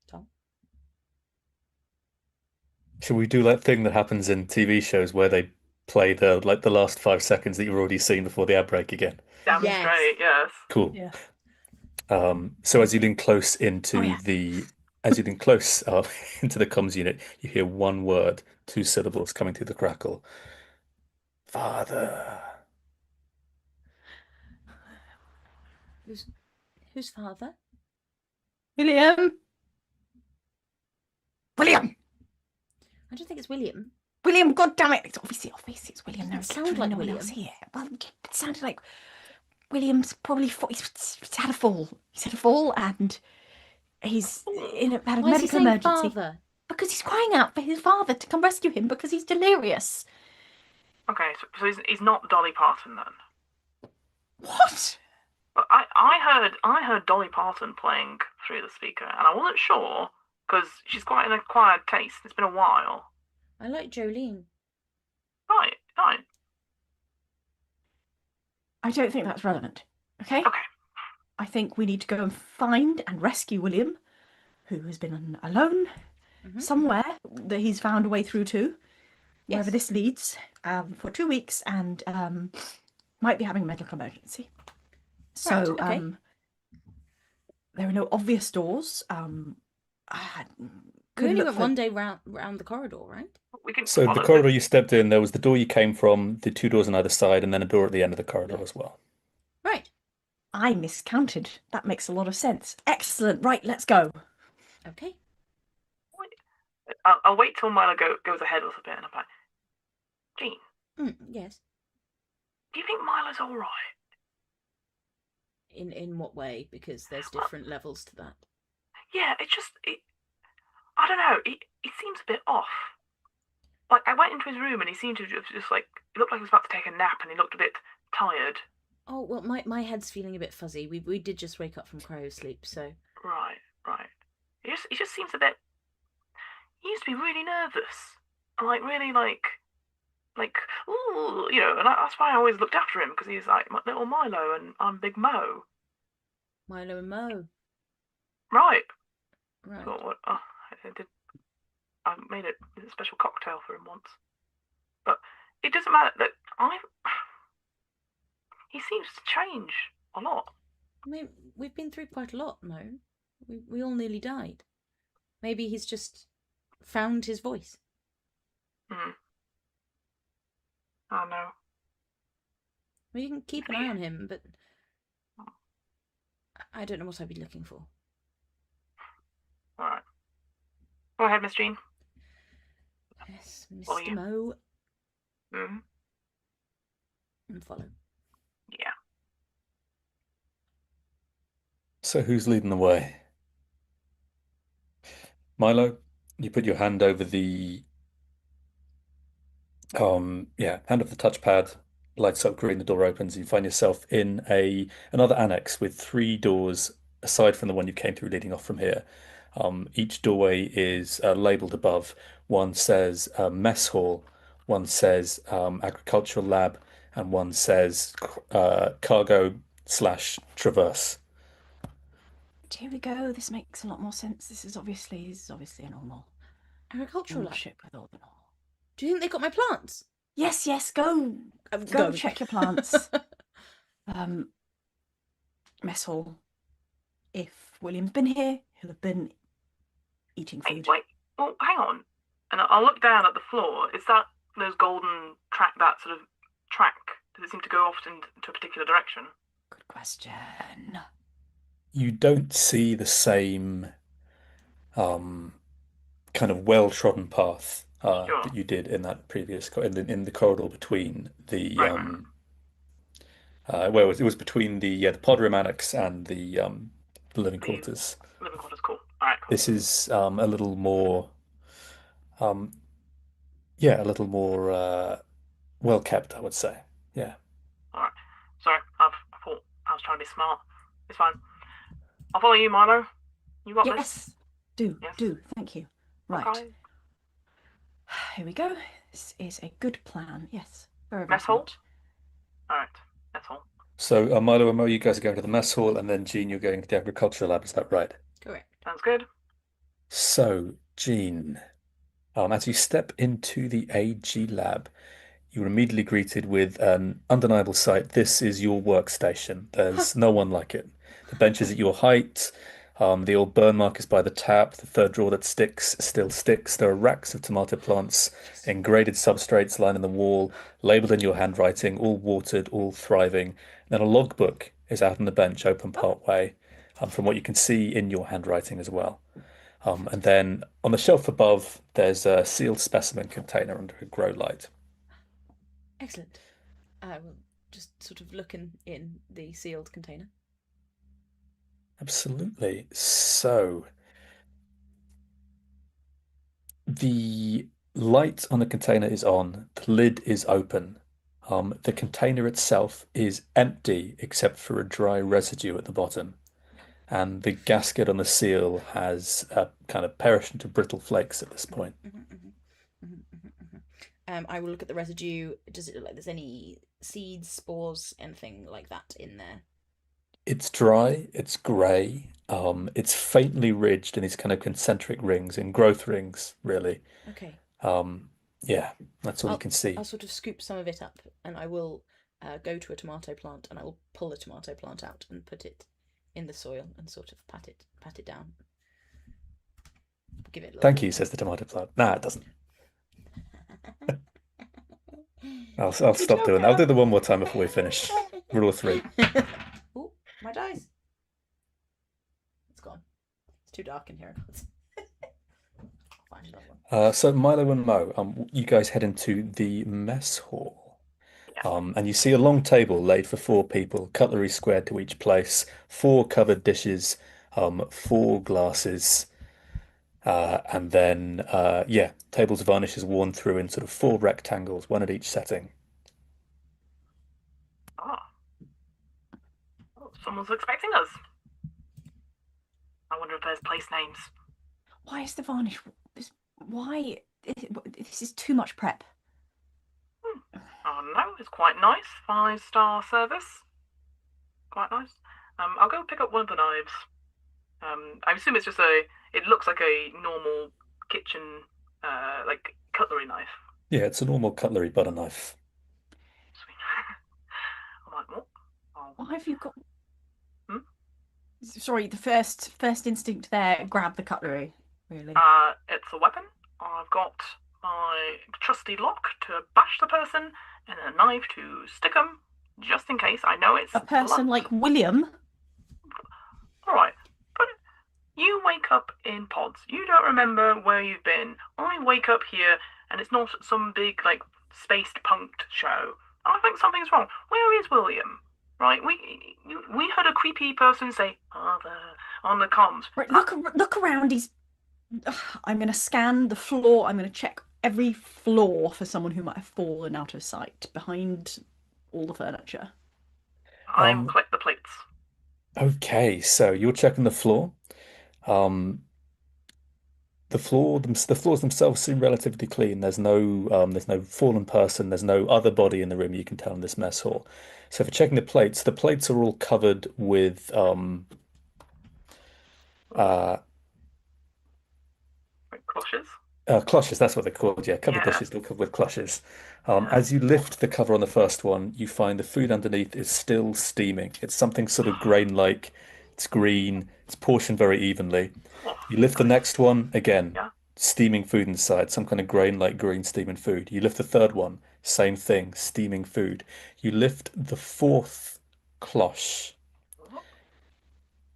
Tom? Should we do that thing that happens in TV shows where they play the last 5 seconds that you've already seen before the ad break again? Demonstrate, yes. Cool. Yeah. So as you lean close into yeah. as you lean close into the comms unit, you hear one word, 2 syllables coming through the crackle. Father. Who's father? William. William. I don't think it's William. William. God damn it! It's obviously it's William. Doesn't There's sound literally like no one William. else here. Well, it sounded like William's probably he's had a fall. He's had a fall and he's had a Why is he medical saying emergency. father? Because he's crying out for his father to come rescue him because he's delirious. Okay, so he's not Dolly Parton then. What? But I heard Dolly Parton playing through the speaker, and I wasn't sure because she's quite an acquired taste. It's been a while. I like Jolene. Right. I don't think that's relevant. Okay? Okay. I think we need to go and find and rescue William, who has been alone somewhere that he's found a way through to, wherever this leads, for 2 weeks, and might be having a medical emergency. So Right, okay. there are no obvious doors. We Couldn't only look went for... one day round the corridor, right? So the corridor you stepped in, there was the door you came from, the 2 doors on either side, and then a door at the end of the corridor as well. Right. I miscounted. That makes a lot of sense. Excellent. Right, let's go. Okay. I'll wait till Milo goes ahead a little bit, and I'm like, Jean. Yes. Do you think Milo's all right? In what way? Because there's different levels to that. Yeah, I don't know. He seems a bit off. Like, I went into his room and he seemed to just like, it looked like he was about to take a nap and he looked a bit tired. Oh, well, my head's feeling a bit fuzzy. We did just wake up from cryo sleep, so... Right. He just seems a bit... He used to be really nervous. And like, really like, ooh, you know, and that's why I always looked after him, because he's like little Milo and I'm Big Mo. Milo and Mo. Right. Right. I made a special cocktail for him once. But it doesn't matter that he seems to change a lot. I mean, we've been through quite a lot, Mo. We all nearly died. Maybe he's just found his voice. I know. Well, you can keep an eye on him, but I don't know what I'd be looking for. All right. Go ahead, Miss Jean. Yes, Mr. Mo. Mm-hmm. And follow. Yeah. So who's leading the way? Milo, you put your hand over the hand over the touchpad, lights up green, the door opens, and you find yourself in another annex with 3 doors aside from the one you came through leading off from here. Each doorway is labeled above. One says mess hall, one says agricultural lab, and one says cargo/traverse. Here we go. This makes a lot more sense. This is obviously a normal Agricultural lab. ship with all the normal. Do you think they got my plants? Yes. Go check your plants. Mess hall. If William's been here, he'll have been eating food. Wait. Oh, hang on. And I'll look down at the floor. Is that those golden track? That sort of track? Does it seem to go off into a particular direction? Good question. You don't see the same kind of well-trodden path that you did in that previous in the corridor between the where it was between the pod room annex and the living quarters. Living quarters, cool. All right, cool. This is a little more well kept, I would say. Yeah. All right. Sorry, I thought I was trying to be smart. It's fine. I'll follow you, Milo. You got this? Do. Thank you. Right. Okay. Here we go. This is a good plan. Yes. Very Mess hall? smart. All right. Mess hall. So Milo and Mo, you guys are going to the mess hall, and then Jean, you're going to the agricultural lab. Is that right? Correct. Sounds good. So, Jean, as you step into the AG lab, you're immediately greeted with an undeniable sight. This is your workstation. There's no one like it. The bench is at your height. The old burn markers by the tap. The third drawer that sticks still sticks. There are racks of tomato plants in graded substrates lining the wall, labeled in your handwriting, all watered, all thriving. Then a logbook is out on the bench, open part way, from what you can see in your handwriting as well. And then on the shelf above, there's a sealed specimen container under a grow light. Excellent. I will just sort of look in the sealed container. Absolutely. So the light on the container is on, the lid is open. The container itself is empty except for a dry residue at the bottom. And the gasket on the seal has kind of perished into brittle flakes at this point. I will look at the residue. Does it look like there's any seeds, spores, anything like that in there? It's dry, it's grey, it's faintly ridged in these kind of concentric rings, in growth rings, really. Okay. Yeah, that's all you can see. I'll sort of scoop some of it up, and I will go to a tomato plant, and I will pull a tomato plant out and put it in the soil and sort of pat it down. Give it a little Thank you, says the tomato plant. Nah, it doesn't. I'll stop doing that. I'll do the one more time before we finish. Rule of 3. Oh, my dice. It's gone. It's too dark in here. I'll find another one. So Milo and Mo, you guys head into the mess hall. And you see a long table laid for 4 people, cutlery squared to each place, 4 covered dishes, 4 glasses, and then, tables varnishes worn through in sort of 4 rectangles, 1 at each setting. Someone's expecting us. I wonder if there's place names. Why is the varnish? Why? This is too much prep. Oh no, it's quite nice. 5-star service. Quite nice. I'll go pick up one of the knives. I assume it's just it looks like a normal kitchen, like cutlery knife. Yeah, it's a normal cutlery butter knife. Sweet. I'm like, what? Oh. Why have you got? Sorry, the first instinct there, grab the cutlery, really. It's a weapon. I've got my trusty lock to bash the person and a knife to stick them, just in case. I know it's a person like William. All right, but you wake up in pods. You don't remember where you've been. I wake up here, and it's not some big, like, spaced punked show. I think something's wrong. Where is William? Right, we heard a creepy person say, on the comms. Right, look around. I'm going to scan the floor. I'm going to check every floor for someone who might have fallen out of sight behind all the furniture. I'll collect the plates. Okay, so you're checking the floor. The floors themselves seem relatively clean. There's no fallen person. There's no other body in the room, you can tell, in this mess hall. So for checking the plates are all covered with cloches. Cloches, that's what they're called. Yeah, covered dishes, all covered with cloches. As you lift the cover on the first one, you find the food underneath is still steaming. It's something sort of grain-like. It's green. It's portioned very evenly. You lift the next one, again, steaming food inside, some kind of grain-like green steaming food. You lift the third one, same thing, steaming food. You lift the 4th cloche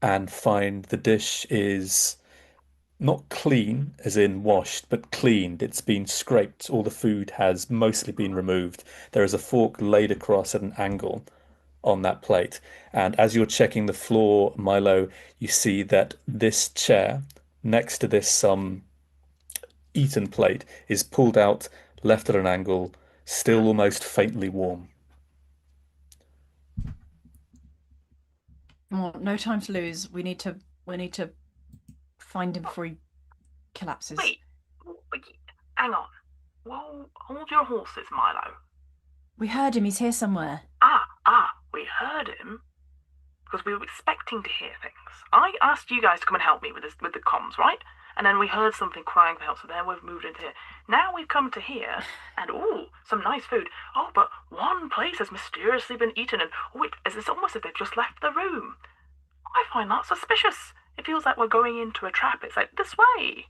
and find the dish is not clean, as in washed, but cleaned. It's been scraped. All the food has mostly been removed. There is a fork laid across at an angle on that plate. And as you're checking the floor, Milo, you see that this chair next to this eaten plate is pulled out, left at an angle, still almost faintly warm. Well, no time to lose. We need to find him before he collapses. Wait, hang on. Well, hold your horses, Milo. We heard him. He's here somewhere. We heard him because we were expecting to hear things. I asked you guys to come and help me with the comms, right? and then we heard something crying out, so then we've moved into here. Now we've come to here, and some nice food. Oh, but one place has mysteriously been eaten, and it's almost as if they've just left the room. I find that suspicious. It feels like we're going into a trap. It's like, this way.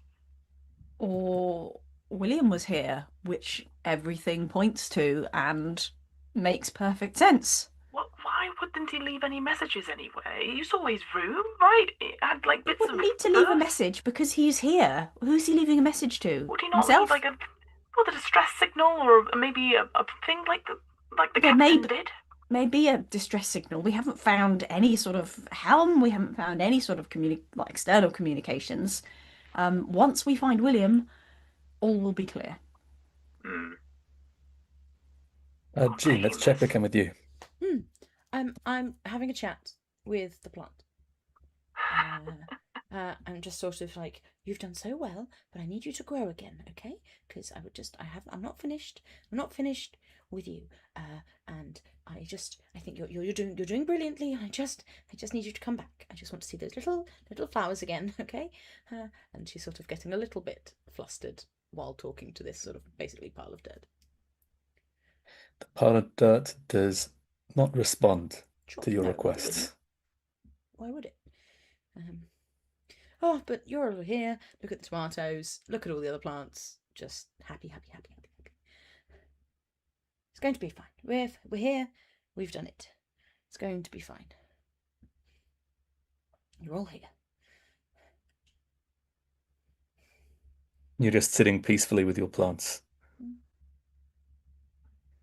Or William was here, which everything points to and makes perfect sense. Well, why wouldn't he leave any messages anyway? You saw his room, right? It had like bits of. He wouldn't need to leave a message because he's here. Who's he leaving a message to? Would he not Himself? leave like a distress signal or maybe a thing like the captain did? Maybe a distress signal. We haven't found any sort of helm. We haven't found any sort of external communications. Once we find William, all will be clear. Jean, let's check back in with you. I'm having a chat with the plant. I'm just sort of like, you've done so well, but I need you to grow again, okay? Because I'm not finished. I'm not finished with you. And I think you're doing brilliantly. I just need you to come back. I just want to see those little flowers again, okay? And she's sort of getting a little bit flustered while talking to this sort of basically pile of dirt. The pile of dirt does not respond Sure, to your no, requests. Why would it? Oh, but you're all here. Look at the tomatoes. Look at all the other plants. Just happy. It's going to be fine. We're here. We've done it. It's going to be fine. You're all here. You're just sitting peacefully with your plants.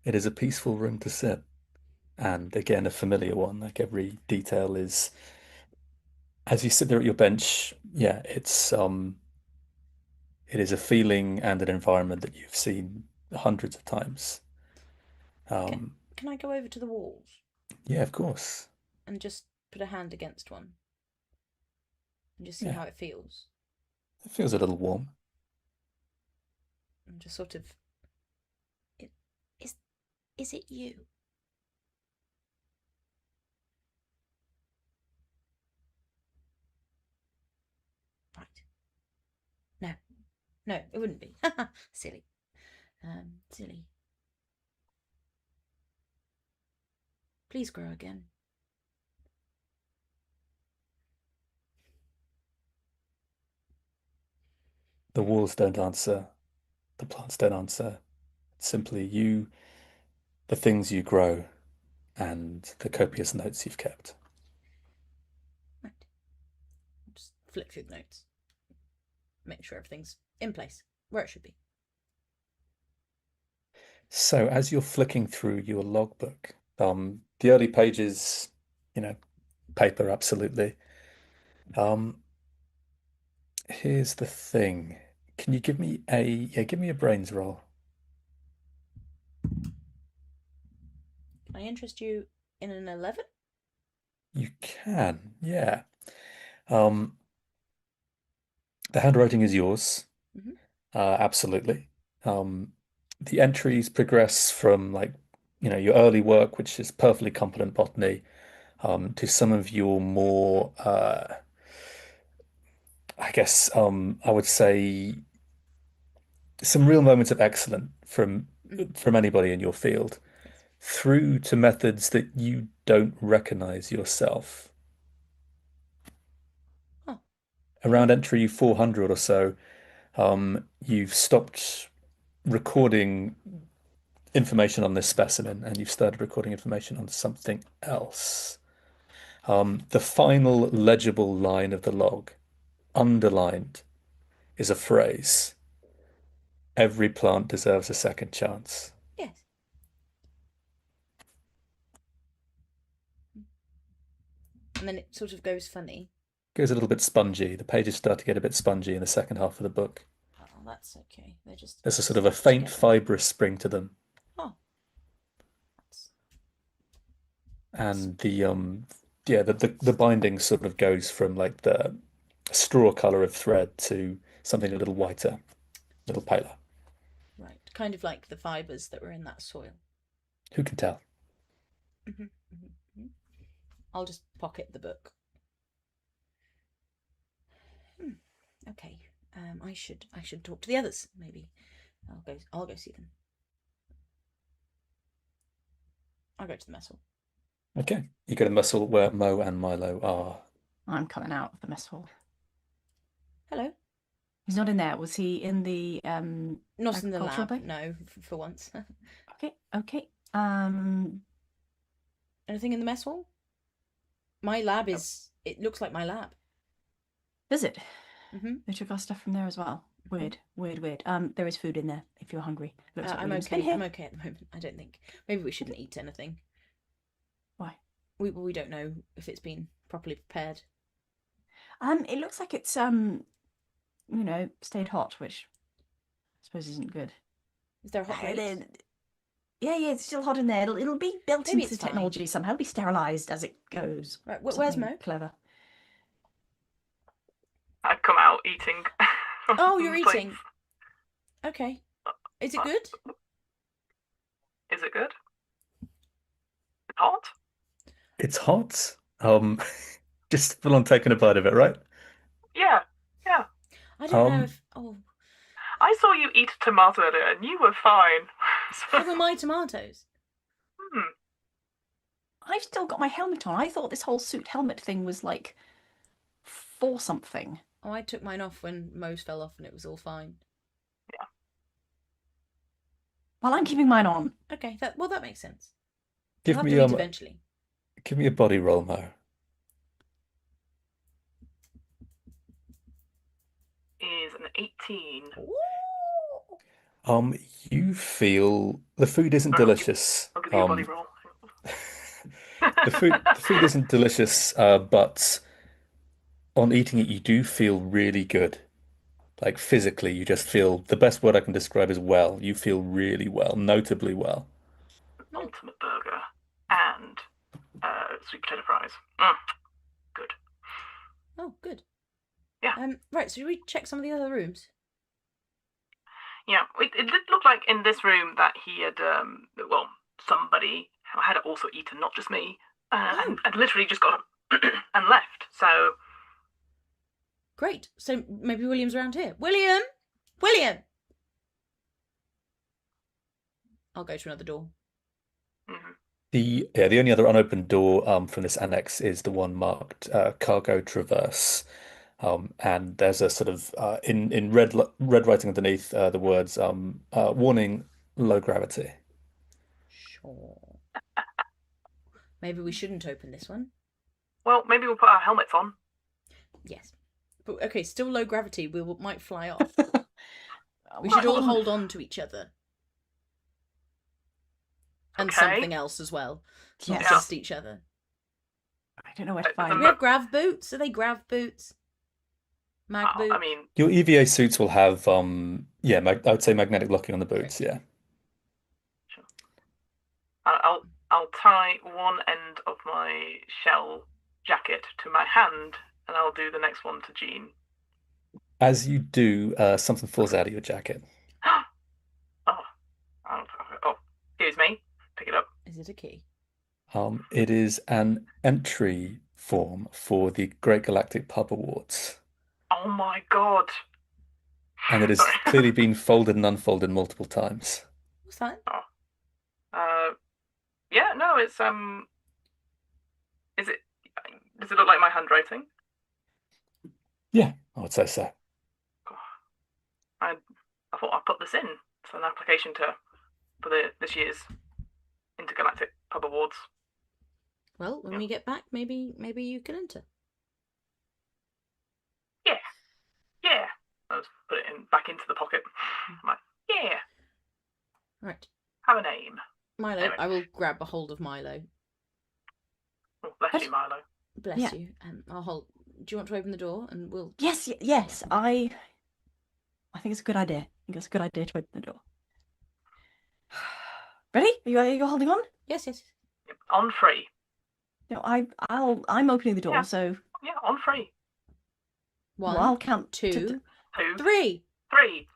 It is a peaceful room to sit. And again, a familiar one. Like every detail is, as you sit there at your bench, yeah, it is a feeling and an environment that you've seen hundreds of times. Can I go over to the walls? Yeah, of course. And just put a hand against one? And just see how it feels? It feels a little warm. And just sort of... Is it you? Right. No, it wouldn't be. Silly. Silly. Please grow again. The walls don't answer. The plants don't answer. It's simply you, the things you grow, and the copious notes you've kept. Right. I'll just flick through the notes. Make sure everything's in place, where it should be. So as you're flicking through your logbook, the early pages, paper, absolutely. Here's the thing. Can you give me a brains roll? Can I interest you in an 11? You can, yeah. The handwriting is yours. Absolutely. The entries progress from your early work, which is perfectly competent botany, to some of your more, I guess, I would say some real moments of excellence from anybody in your field, through to methods that you don't recognize yourself. Oh. Around entry 400 or so, you've stopped recording information on this specimen and you've started recording information on something else. The final legible line of the log, underlined, is a phrase. Every plant deserves a second chance. Yes. And then it sort of goes funny. Goes a little bit spongy. The pages start to get a bit spongy in the second half of the book. Oh, that's okay. There's a sort of a faint fibrous spring to them. Oh. And the binding sort of goes from like the straw color of thread to something a little whiter, a little paler. Right, kind of like the fibers that were in that soil. Who can tell? I'll just pocket the book. Okay. I should talk to the others. Maybe I'll go see them. I'll go to the mess hall. Okay, you go to the mess hall where Mo and Milo are. I'm coming out of the mess hall. Hello. He's not in there. Was he in the Not in the agricultural lab. bay? No, for once. Okay. Anything in the mess hall? My lab is. It looks like my lab. Does it? Mhm. They took our stuff from there as well. Weird. There is food in there if you're hungry. Looks like I'm William's okay. been here. I'm okay at the moment. I don't think. Maybe we shouldn't eat anything. Why? We don't know if it's been properly prepared. It looks like it's stayed hot, which I suppose isn't good. Is there a hot plate? Yeah, it's still hot in there. It'll be built Maybe into the it's fine. technology somehow. It'll be sterilized as it goes. Right. Where's Something Mo? Clever. I've come out eating. Oh, you're plates. eating. Okay. Is it good? Is it good? Hot? It's hot. Just full on taking a bite of it, right? Yeah. I don't know if. I saw you eat a tomato earlier and you were fine. They were my tomatoes. I've still got my helmet on. I thought this whole suit helmet thing was like for something. Oh, I took mine off when Mo's fell off and it was all fine. Yeah. Well, I'm keeping mine on. Okay, that makes sense. Give I'll me have to eat eventually. Give me a body roll, Mo. Is an 18. Ooh. You feel the food isn't delicious. I'll give you a body roll. The food isn't delicious, but on eating it, you do feel really good. Like physically, you just feel, the best word I can describe is well. You feel really well, notably well. Ultimate burger and sweet potato fries. Good. Oh, good. Yeah. Right. So should we check some of the other rooms? Yeah. It did look like in this room that he had, somebody had also eaten, not just me, and literally just got up and left. So. Great. So maybe William's around here. William! I'll go to another door. Mm-hmm. The only other unopened door from this annex is the one marked cargo traverse. And there's a sort of in red writing underneath the words warning, low gravity. Sure. Maybe we shouldn't open this one. Well, maybe we'll put our helmets on. Yes. But okay, still low gravity. We might fly off. We should all hold on to each other. And something else as well. Not Yes. just each other. I don't know where to find Do we have grav boots? Are they grav boots? Mag boots? I mean, Your EVA suits will have I would say magnetic locking on the boots. Yeah. Sure. I'll tie one end of my shell jacket to my hand, and I'll do the next one to Jean. As you do, something falls out of your jacket. Excuse me. Pick it up. Is it a key? It is an entry form for the Great Galactic Pub Awards. Oh my god. And it has clearly been folded and unfolded multiple times. What's that? Yeah, no, it's does it look like my handwriting? Yeah, I would say so. I thought I'd put this in for an application for this year's Intergalactic Pub Awards. Well, when we get back, maybe you can enter. Yeah. I'll just put it back into the pocket. I'm like, yeah. Right. Have a name. Milo, Anyway. I will grab a hold of Milo. Oh, bless you, Milo. Bless you. I'll hold. Do you want to open the door and we'll? Yes. I think it's a good idea. I think it's a good idea to open the door. Ready? Are you holding on? Yes. On free. No, I'm opening the door. Yeah. So Yeah, on free. One, well, I'll count two, Two. 3. 3.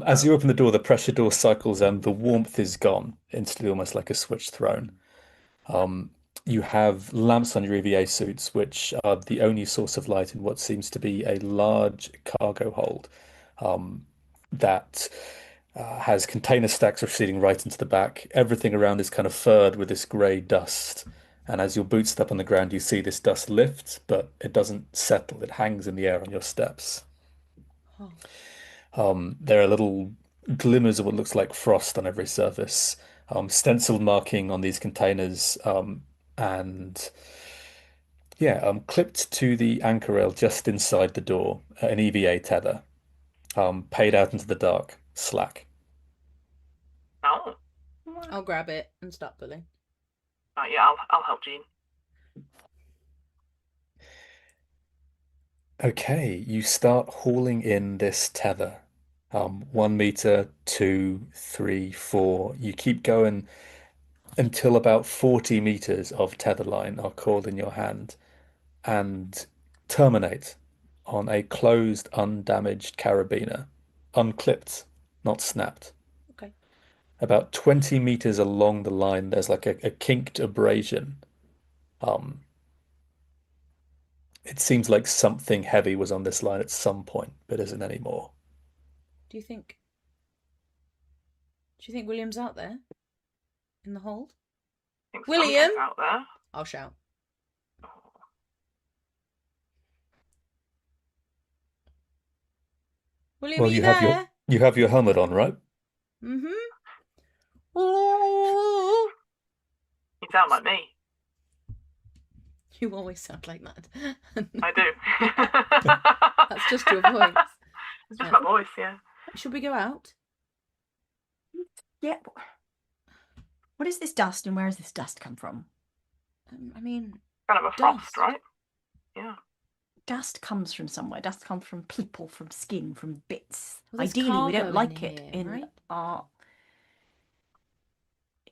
As you open the door, the pressure door cycles and the warmth is gone instantly, almost like a switch thrown. you have lamps on your EVA suits, which are the only source of light in what seems to be a large cargo hold that has container stacks receding right into the back. Everything around is kind of furred with this grey dust. And as your boots step on the ground, you see this dust lift, but it doesn't settle. It hangs in the air on your steps. There are little glimmers of what looks like frost on every surface, stenciled marking on these containers, and yeah, clipped to the anchor rail just inside the door, an EVA tether, paid out into the dark, slack. Oh. I'll grab it and start pulling. Yeah, I'll help Jean. Okay, you start hauling in this tether. 1 meter, 2, 3, 4. You keep going until about 40 meters of tether line are caught in your hand and terminate on a closed, undamaged carabiner, unclipped, not snapped. Okay. About 20 meters along the line, there's like a kinked abrasion. It seems like something heavy was on this line at some point, but isn't anymore. Do you think William's out there? In the hold? I think William? something's out there. I'll shout. William, Well, are you you have your helmet on, right? Mm-hmm. Oh. You sound like me. You always sound like that. I do. That's just your voice. It's just my voice, yeah. Should we go out? Yeah. What is this dust and where has this dust come from? I mean, kind of a frost, dust. right? Yeah. Dust comes from somewhere. Dust comes from people, from skin, from bits. Well, there's Ideally, we don't cargo like in it here, in right? our...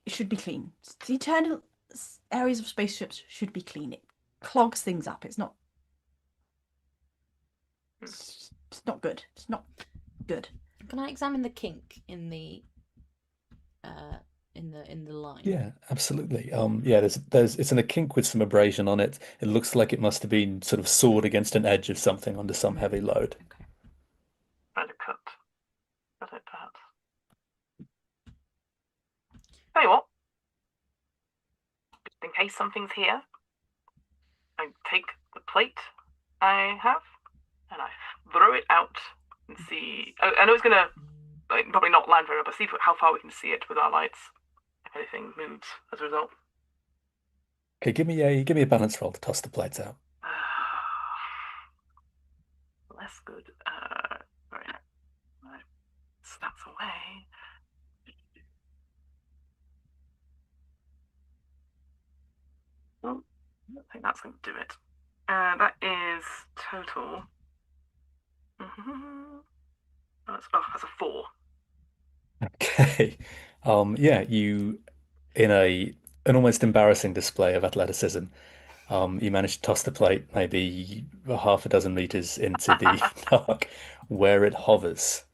It should be clean. The internal areas of spaceships should be clean. It clogs things up. It's not... It's not good. It's not good. Can I examine the kink in the line? Yeah, absolutely. Yeah, it's in a kink with some abrasion on it. It looks like it must have been sort of sawed against an edge of something under some heavy load. Okay. Trying to cut it, perhaps. Tell you what. Just in case something's here, I take the plate I have and I throw it out and see. I know it's gonna probably not land very well, but see how far we can see it with our lights. If anything moves as a result. Okay, give me a balance roll to toss the plates out. Less good. Right. Stats away. Well, I don't think that's going to do it. That is total. That's a 4. Okay. Yeah, you in an almost embarrassing display of athleticism, you managed to toss the plate maybe half a dozen meters into the dark where it hovers.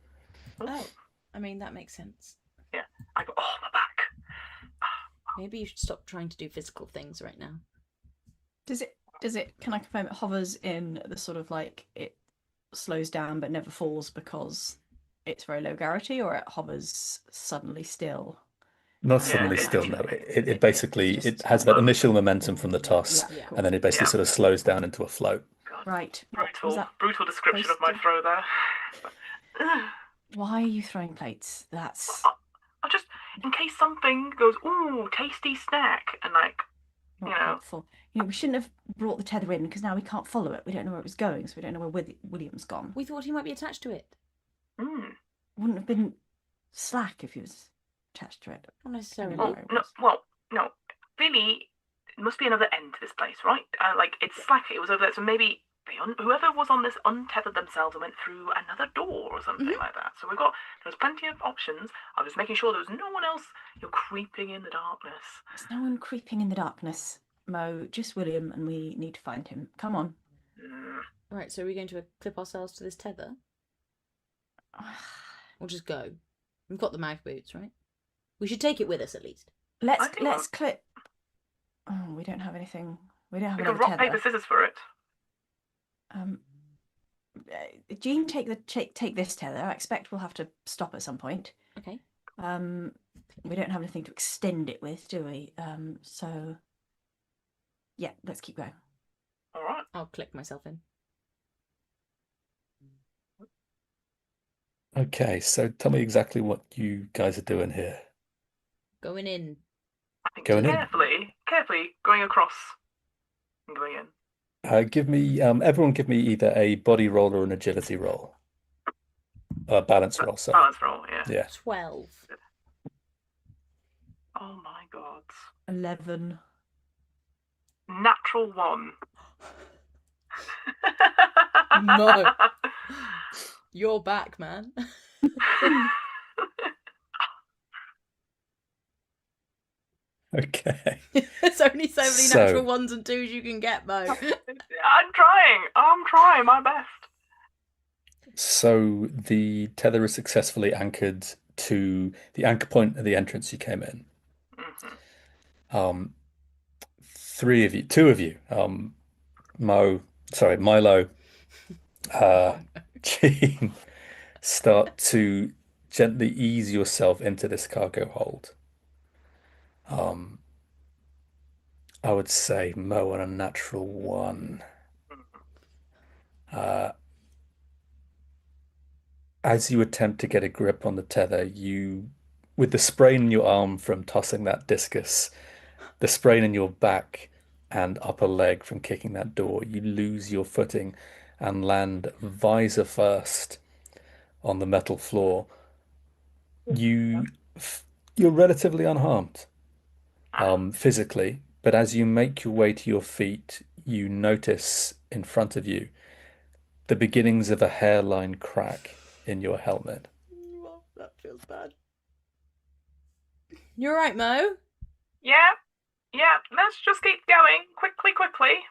Oh, I mean, that makes sense. Yeah, I go, my back. Maybe you should stop trying to do physical things right now. Does it, can I confirm it hovers in the sort of like it slows down but never falls because it's very low gravity, or it hovers suddenly still? Not suddenly still, no. It basically it has that initial momentum from the toss, cool. and then it basically sort of slows down into a float. God, Right. brutal description of my throw there. Why are you throwing plates? That's... I just, in case something goes, ooh, tasty snack, and like, not helpful. We shouldn't have brought the tether in because now we can't follow it. We don't know where it was going, so we don't know where William's gone. We thought he might be attached to it. Wouldn't have been slack if he was attached to it. Not necessarily. No. Really, it must be another end to this place, right? Like, it's slack. It was over there, so maybe whoever was on this untethered themselves and went through another door or something like that. So there's plenty of options. I was making sure there was no one else creeping in the darkness. There's no one creeping in the darkness, Mo. Just William, and we need to find him. Come on. Right, so are we going to clip ourselves to this tether? Or just go? We've got the mag boots, right? We should take it with us at least. Let's clip. Oh, we don't have anything. We don't have We can another rock, tether. paper, scissors for it. Jean, take this tether. I expect we'll have to stop at some point. Okay. We don't have anything to extend it with, do we? So yeah, let's keep going. All right. I'll click myself in. Okay, so tell me exactly what you guys are doing here. Going in. I think Going in. carefully going across and going in. Give me, everyone give me either a body roll or an agility roll. Balance roll, sorry. Balance roll, yeah. Yeah. 12. Oh my god. 11. Natural 1. No. You're back, man. Okay. There's only so many natural 1s and 2s you can get, Mo. I'm trying my best. So the tether is successfully anchored to the anchor point at the entrance you came in. Mm-hmm. Two of you, Milo, Jean, start to gently ease yourself into this cargo hold. I would say Mo on a natural 1. As you attempt to get a grip on the tether, with the sprain in your arm from tossing that discus, the sprain in your back and upper leg from kicking that door, you lose your footing and land visor first on the metal floor. You're relatively unharmed physically, but as you make your way to your feet, you notice in front of you the beginnings of a hairline crack in your helmet. Oh, that feels bad. You're right, Mo? Yeah, let's just keep going. Quickly.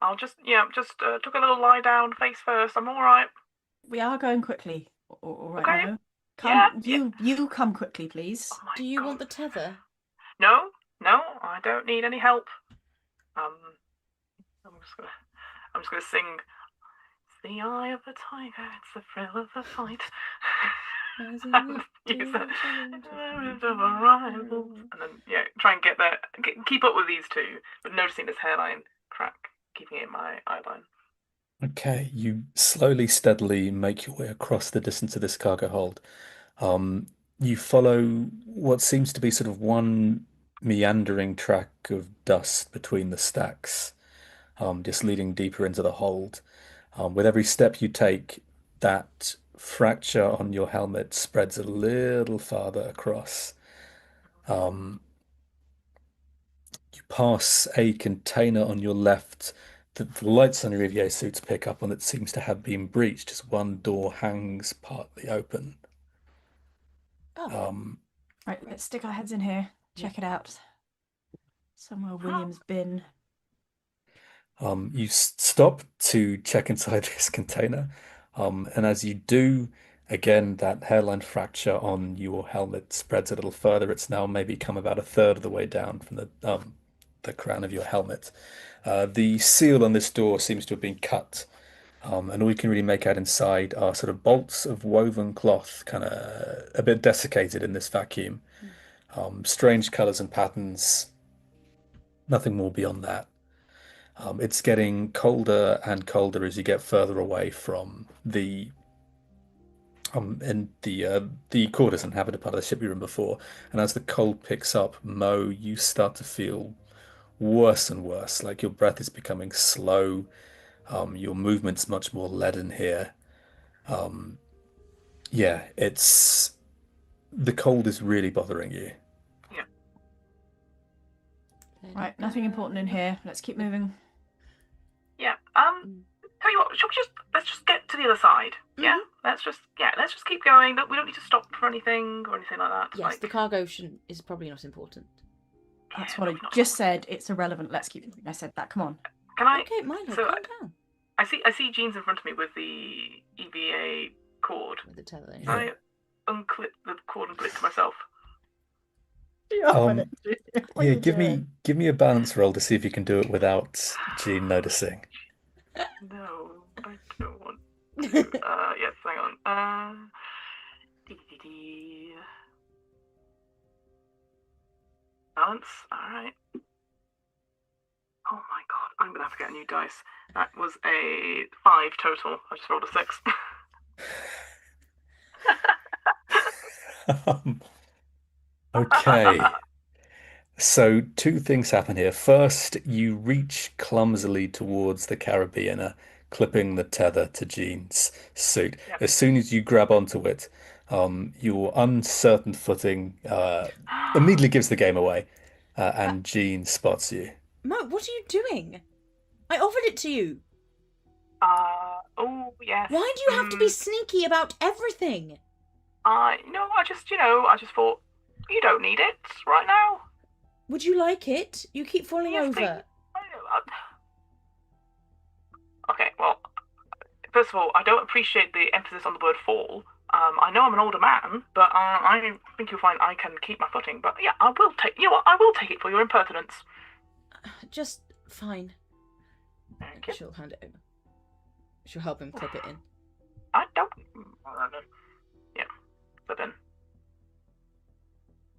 I'll just took a little lie down face first. I'm alright. We are going quickly. All right, Okay. Mo. Come, you come quickly, please. Oh my Do you God. want the tether? No, I don't need any help. I'm just gonna sing. It's the eye of the tiger, it's the thrill of the fight. And then try and keep up with these two, but noticing this hairline crack, keeping it in my eyeline. Okay, you slowly, steadily make your way across the distance of this cargo hold. You follow what seems to be sort of one meandering track of dust between the stacks, just leading deeper into the hold. With every step you take, that fracture on your helmet spreads a little farther across. You pass a container on your left that the lights on your EVA suits pick up on that seems to have been breached as one door hangs partly open. Right, let's stick our heads in here. Check it out. Somewhere William's been. You stop to check inside this container, and as you do, again, that hairline fracture on your helmet spreads a little further. It's now maybe come about a third of the way down from the crown of your helmet. The seal on this door seems to have been cut, and all you can really make out inside are sort of bolts of woven cloth, kind of a bit desiccated in this vacuum. Strange colors and patterns. Nothing more beyond that. It's getting colder and colder as you get further away from the quarters inhabited part of the ship you were in before. And as the cold picks up, Mo, you start to feel worse and worse. Like your breath is becoming slow. Your movement's much more leaden here. The cold is really bothering you. Yeah. Right, nothing important in here. Let's keep moving. Yeah. Tell you what, let's just get to the other side. Yeah. Let's just keep going. We don't need to stop for anything or anything like that. Yes, the cargo is probably not important. That's what I just said. It's irrelevant. Let's keep moving. I said that. Come on. Can I? Okay, Milo, So calm down. I see Jean's in front of me with the EVA cord. With the tether. Can I unclip the cord and put it to myself? Yeah, give me a balance roll to see if you can do it without Jean noticing. No, I don't want to. Yes, hang on. Balance, alright. Oh my god, I'm gonna have to get a new dice. That was a 5 total. I just rolled a 6. Okay. So two things happen here. First, you reach clumsily towards the Caribbeaner, clipping the tether to Jean's suit. Yep. As soon as you grab onto it, your uncertain footing immediately gives the game away, and Jean spots you. Mo, what are you doing? I offered it to you. Oh, yes. Why do you have to be sneaky about everything? I just thought, you don't need it right now. Would you like it? You keep falling Yes, over. please. Okay, well, first of all, I don't appreciate the emphasis on the word fall. I know I'm an older man, but I think you'll find I can keep my footing. But yeah, I will take. You know what? I will take it for your impertinence. Just fine. Thank you. She'll hand it over. She'll help him clip it in. I don't. Yeah, but then.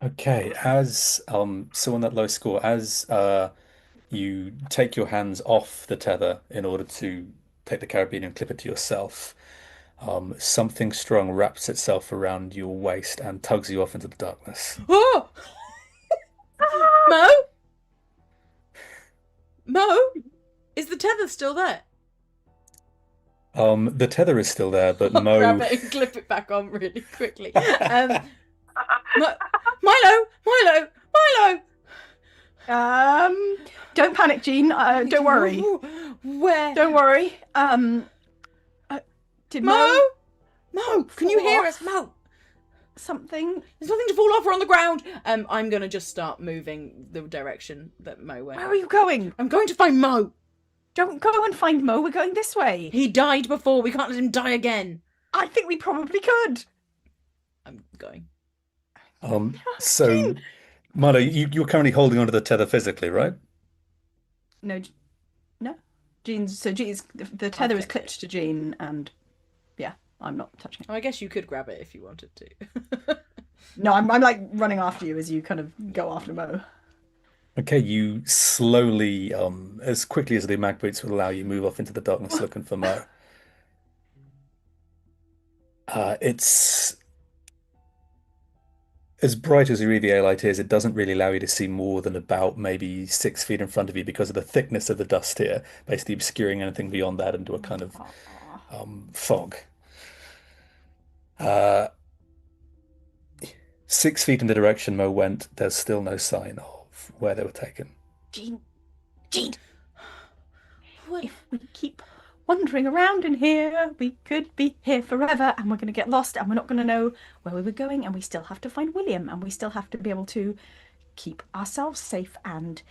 Okay, as so on that low score, as you take your hands off the tether in order to take the carabiner and clip it to yourself, something strong wraps itself around your waist and tugs you off into the darkness. Oh! Mo? Mo? Is the tether still there? The tether is still there, but I'll Mo. grab it and clip it back on really quickly. Milo! Don't panic, Jean. Don't worry. Where? Don't worry. Did Mo, can you fall hear off? us, Mo? Something. There's nothing to fall off. We're on the ground. I'm gonna just start moving the direction that Mo went. Where are you going? I'm going to find Mo. Don't go and find Mo. We're going this way. He died before. We can't let him die again. I think we probably could. I'm going. So, Milo, you're currently holding onto the tether physically, right? No. Jean's. So Jean's. The tether is clipped to Jean, and yeah, I'm not touching it. Oh, I guess you could grab it if you wanted to. No, I'm like running after you as you kind of go after Mo. Okay, you slowly, as quickly as the mag boots would allow you, move off into the darkness looking for Mo. It's as bright as your EVA light is, it doesn't really allow you to see more than about maybe 6 feet in front of you because of the thickness of the dust here, basically obscuring anything beyond that into a kind of fog. 6 feet in the direction Mo went, there's still no sign of where they were taken. Jean. If we keep wandering around in here, we could be here forever, and we're going to get lost, and we're not going to know where we were going, and we still have to find William, and we still have to be able to keep ourselves safe. And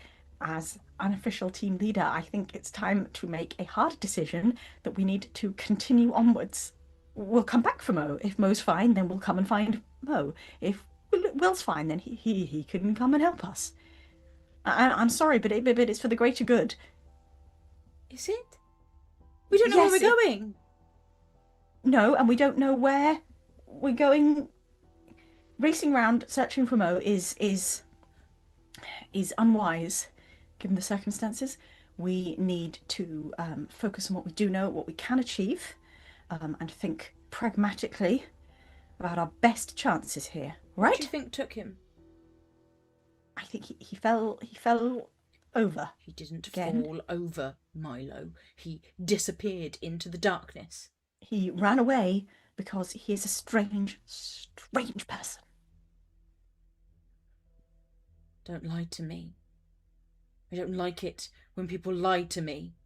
as unofficial team leader, I think it's time to make a hard decision that we need to continue onwards. We'll come back for Mo. If Mo's fine, then we'll come and find Mo. If Will's fine, then he can come and help us. I'm sorry, but it's for the greater good. Is it? We don't know where we're going. No, and we don't know where we're going. Racing around searching for Mo is unwise, given the circumstances. We need to focus on what we do know, what we can achieve, and think pragmatically about our best chances here. Right? What do you think took him? I think he fell over. He didn't Again. fall over, Milo. He disappeared into the darkness. He ran away because he is a strange person. Don't lie to me. I don't like it when people lie to me.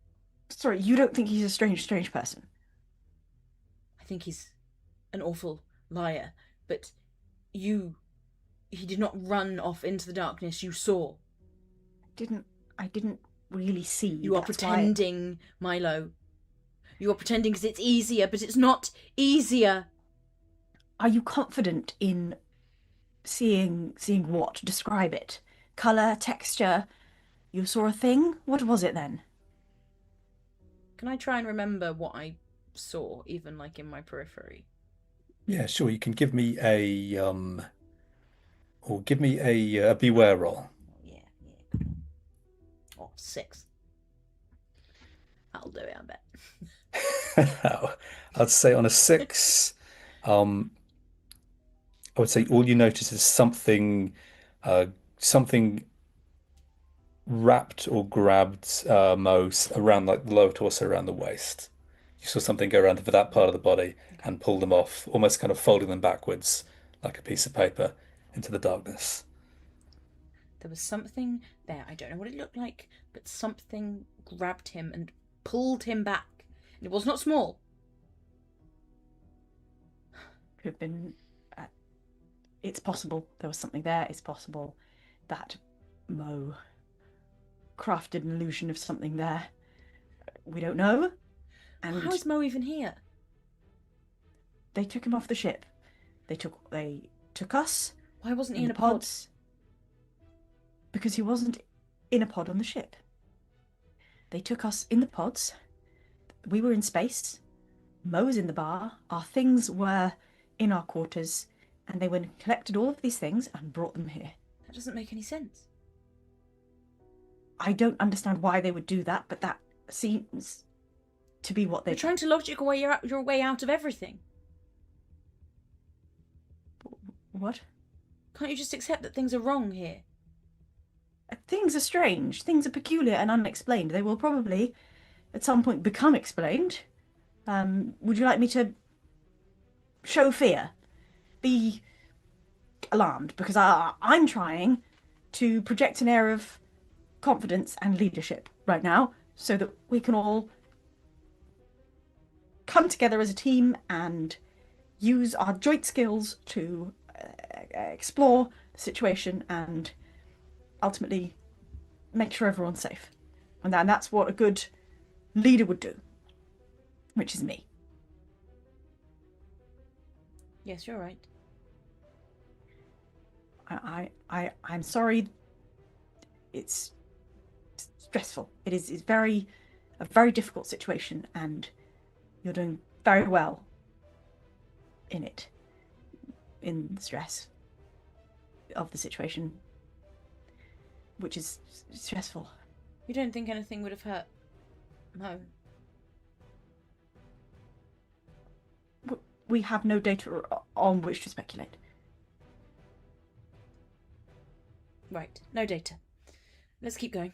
Sorry, you don't think he's a strange person? I think he's an awful liar. But he did not run off into the darkness. You saw. I didn't really see. You are pretending, Milo. You are pretending because it's easier, but it's not easier. Are you confident in Seeing what? Describe it. Color, texture. You saw a thing? What was it then? Can I try and remember what I saw, even like in my periphery? Yeah, sure. You can give me a beware roll. Yeah. Oh, 6. That'll do it, I bet. I'd say on a 6, I would say all you notice is something wrapped or grabbed Mo's around like the lower torso, around the waist. You saw something go around for that part of the body and pull them off, almost kind of folding them backwards like a piece of paper into the darkness. There was something there. I don't know what it looked like, but something grabbed him and pulled him back. And it was not small. Could have been. It's possible there was something there. It's possible that Mo crafted an illusion of something there. We don't know. And how is Mo even here? They took him off the ship. They took us. Why wasn't he in in a pod? pods. Because he wasn't in a pod on the ship. They took us in the pods. We were in space. Mo was in the bar. Our things were in our quarters. And they went and collected all of these things and brought them here. That doesn't make any sense. I don't understand why they would do that, but that seems to be what they're trying to logic your way out of everything. What? Can't you just accept that things are wrong here? Things are strange. Things are peculiar and unexplained. They will probably, at some point, become explained. Would you like me to show fear? Be alarmed? Because I'm trying to project an air of confidence and leadership right now so that we can all come together as a team and use our joint skills to explore the situation and ultimately make sure everyone's safe. And that's what a good leader would do, which is me. Yes, you're right. I'm sorry. It's stressful. It's a very difficult situation, and you're doing very well in it, in the stress of the situation, which is stressful. You don't think anything would have hurt Mo? We have no data on which to speculate. Right, no data. Let's keep going.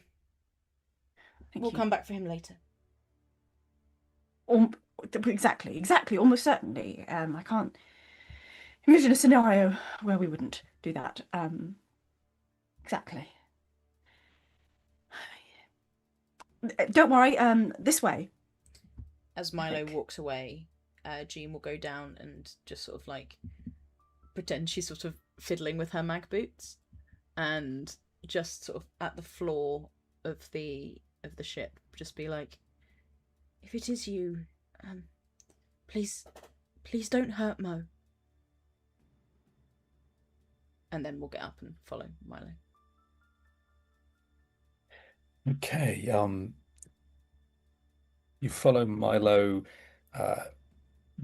Thank We'll you. come back for him later. Exactly, almost certainly. I can't envision a scenario where we wouldn't do that. Exactly. Don't worry, this way. As Milo walks away, Jean will go down and just sort of like pretend she's sort of fiddling with her mag boots, and just sort of at the floor of the ship just be like, if it is you, please don't hurt Mo. And then we'll get up and follow Milo. Okay, you follow Milo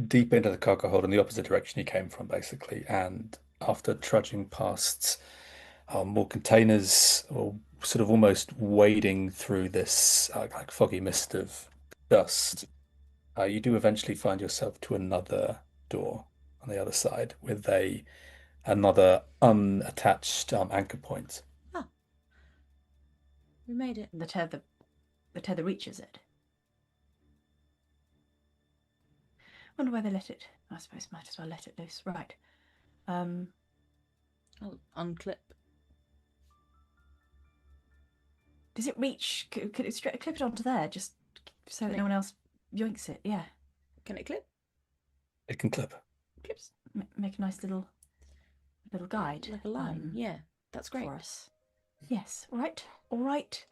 deep into the cargo hold in the opposite direction he came from, basically, and after trudging past more containers, or sort of almost wading through this like foggy mist of dust, you do eventually find yourself to another door on the other side with another unattached anchor point. Ah, we made it. The tether reaches it. Wonder why they let it. I suppose might as well let it loose. Right. I'll unclip. Does it reach? Could it clip it onto there, just so that no one else yoinks it? Yeah. Can it clip? It can clip. Clips. Make a nice little guide. Like a line. Yeah, that's great. For us. Yes. All right.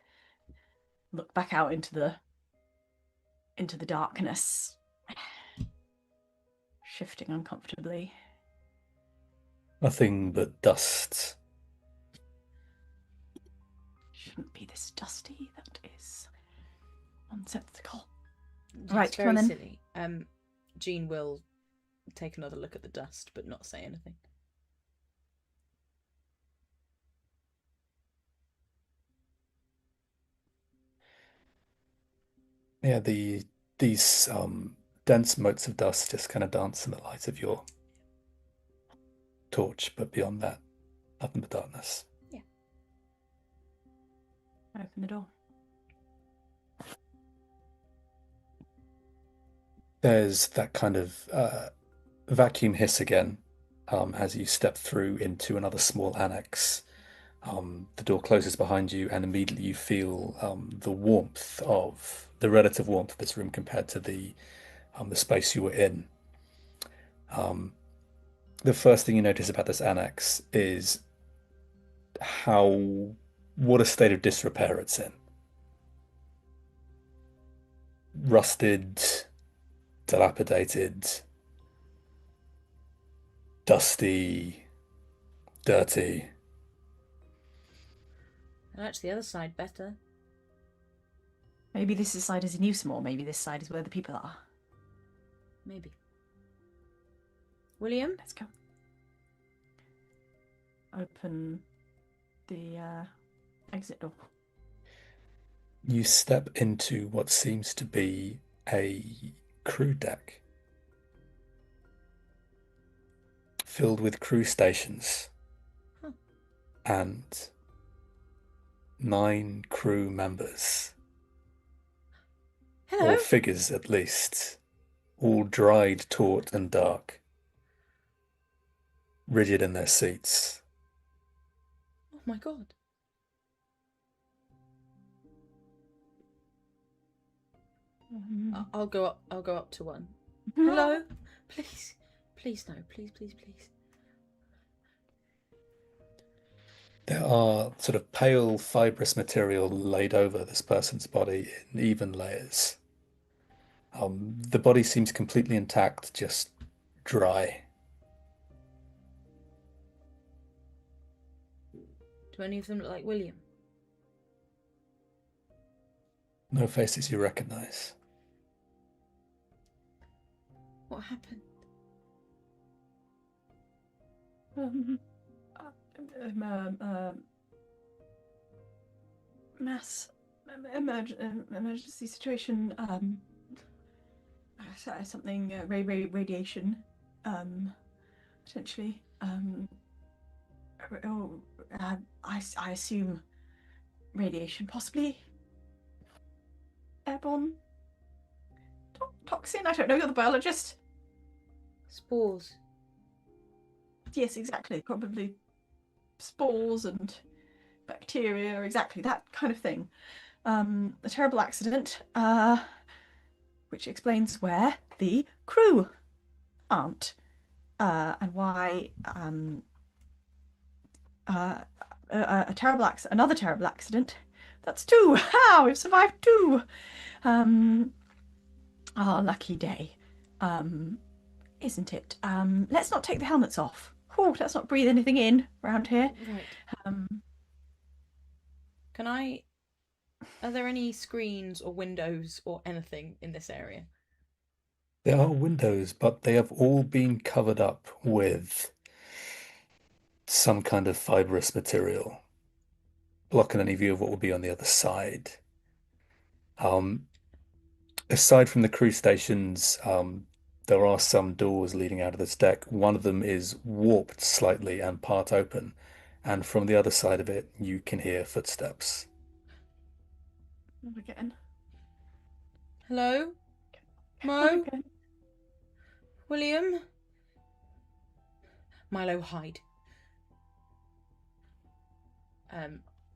Look back out into the darkness, shifting uncomfortably. Nothing but dust. Shouldn't be this dusty. That is nonsensical. It's Right, come very on then. silly. Jean will take another look at the dust, but not say anything. Yeah, these dense motes of dust just kind of dance in the light of your torch, but beyond that, nothing but darkness. Yeah. Open the door. There's that kind of vacuum hiss again as you step through into another small annex. The door closes behind you, and immediately you feel the relative warmth of this room compared to the space you were in. The first thing you notice about this annex is what a state of disrepair it's in. Rusted, dilapidated, dusty, dirty. I liked the other side better. Maybe this side is in use more. Maybe this side is where the people are. Maybe. William? Let's go. Open the exit door. You step into what seems to be a crew deck filled with crew stations and 9 crew members. Hello? Or figures, at least. All dried, taut, and dark. Rigid in their seats. Oh my god. I'll go up to one. Hello? Please. Please no. Please, please, please. There are sort of pale, fibrous material laid over this person's body in even layers. The body seems completely intact, just dry. Do any of them look like William? No faces you recognize. What happened? Mass emergency situation. Something radiation. Potentially. I assume radiation, possibly airborne toxin. I don't know. You're the biologist. Spores. Yes, exactly. Probably spores and bacteria, exactly that kind of thing. A terrible accident, which explains where the crew aren't, and why another terrible accident. That's 2. How we've survived 2. Our lucky day, isn't it? Let's not take the helmets off. Ooh, let's not breathe anything in around here. Right. Are there any screens or windows or anything in this area? There are windows, but they have all been covered up with some kind of fibrous material, blocking any view of what will be on the other side. Aside from the crew stations, there are some doors leading out of this deck. One of them is warped slightly and part open, and from the other side of it, you can hear footsteps. Again. Hello? Mo? Again. William? Milo, hide.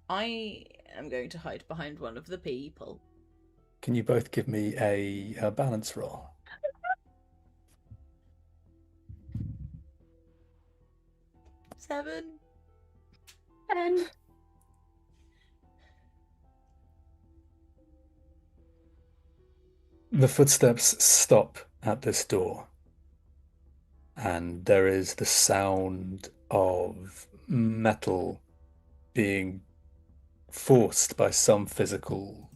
I am going to hide behind one of the people. Can you both give me a balance roll? Seven. 10. The footsteps stop at this door, and there is the sound of metal being forced by some physical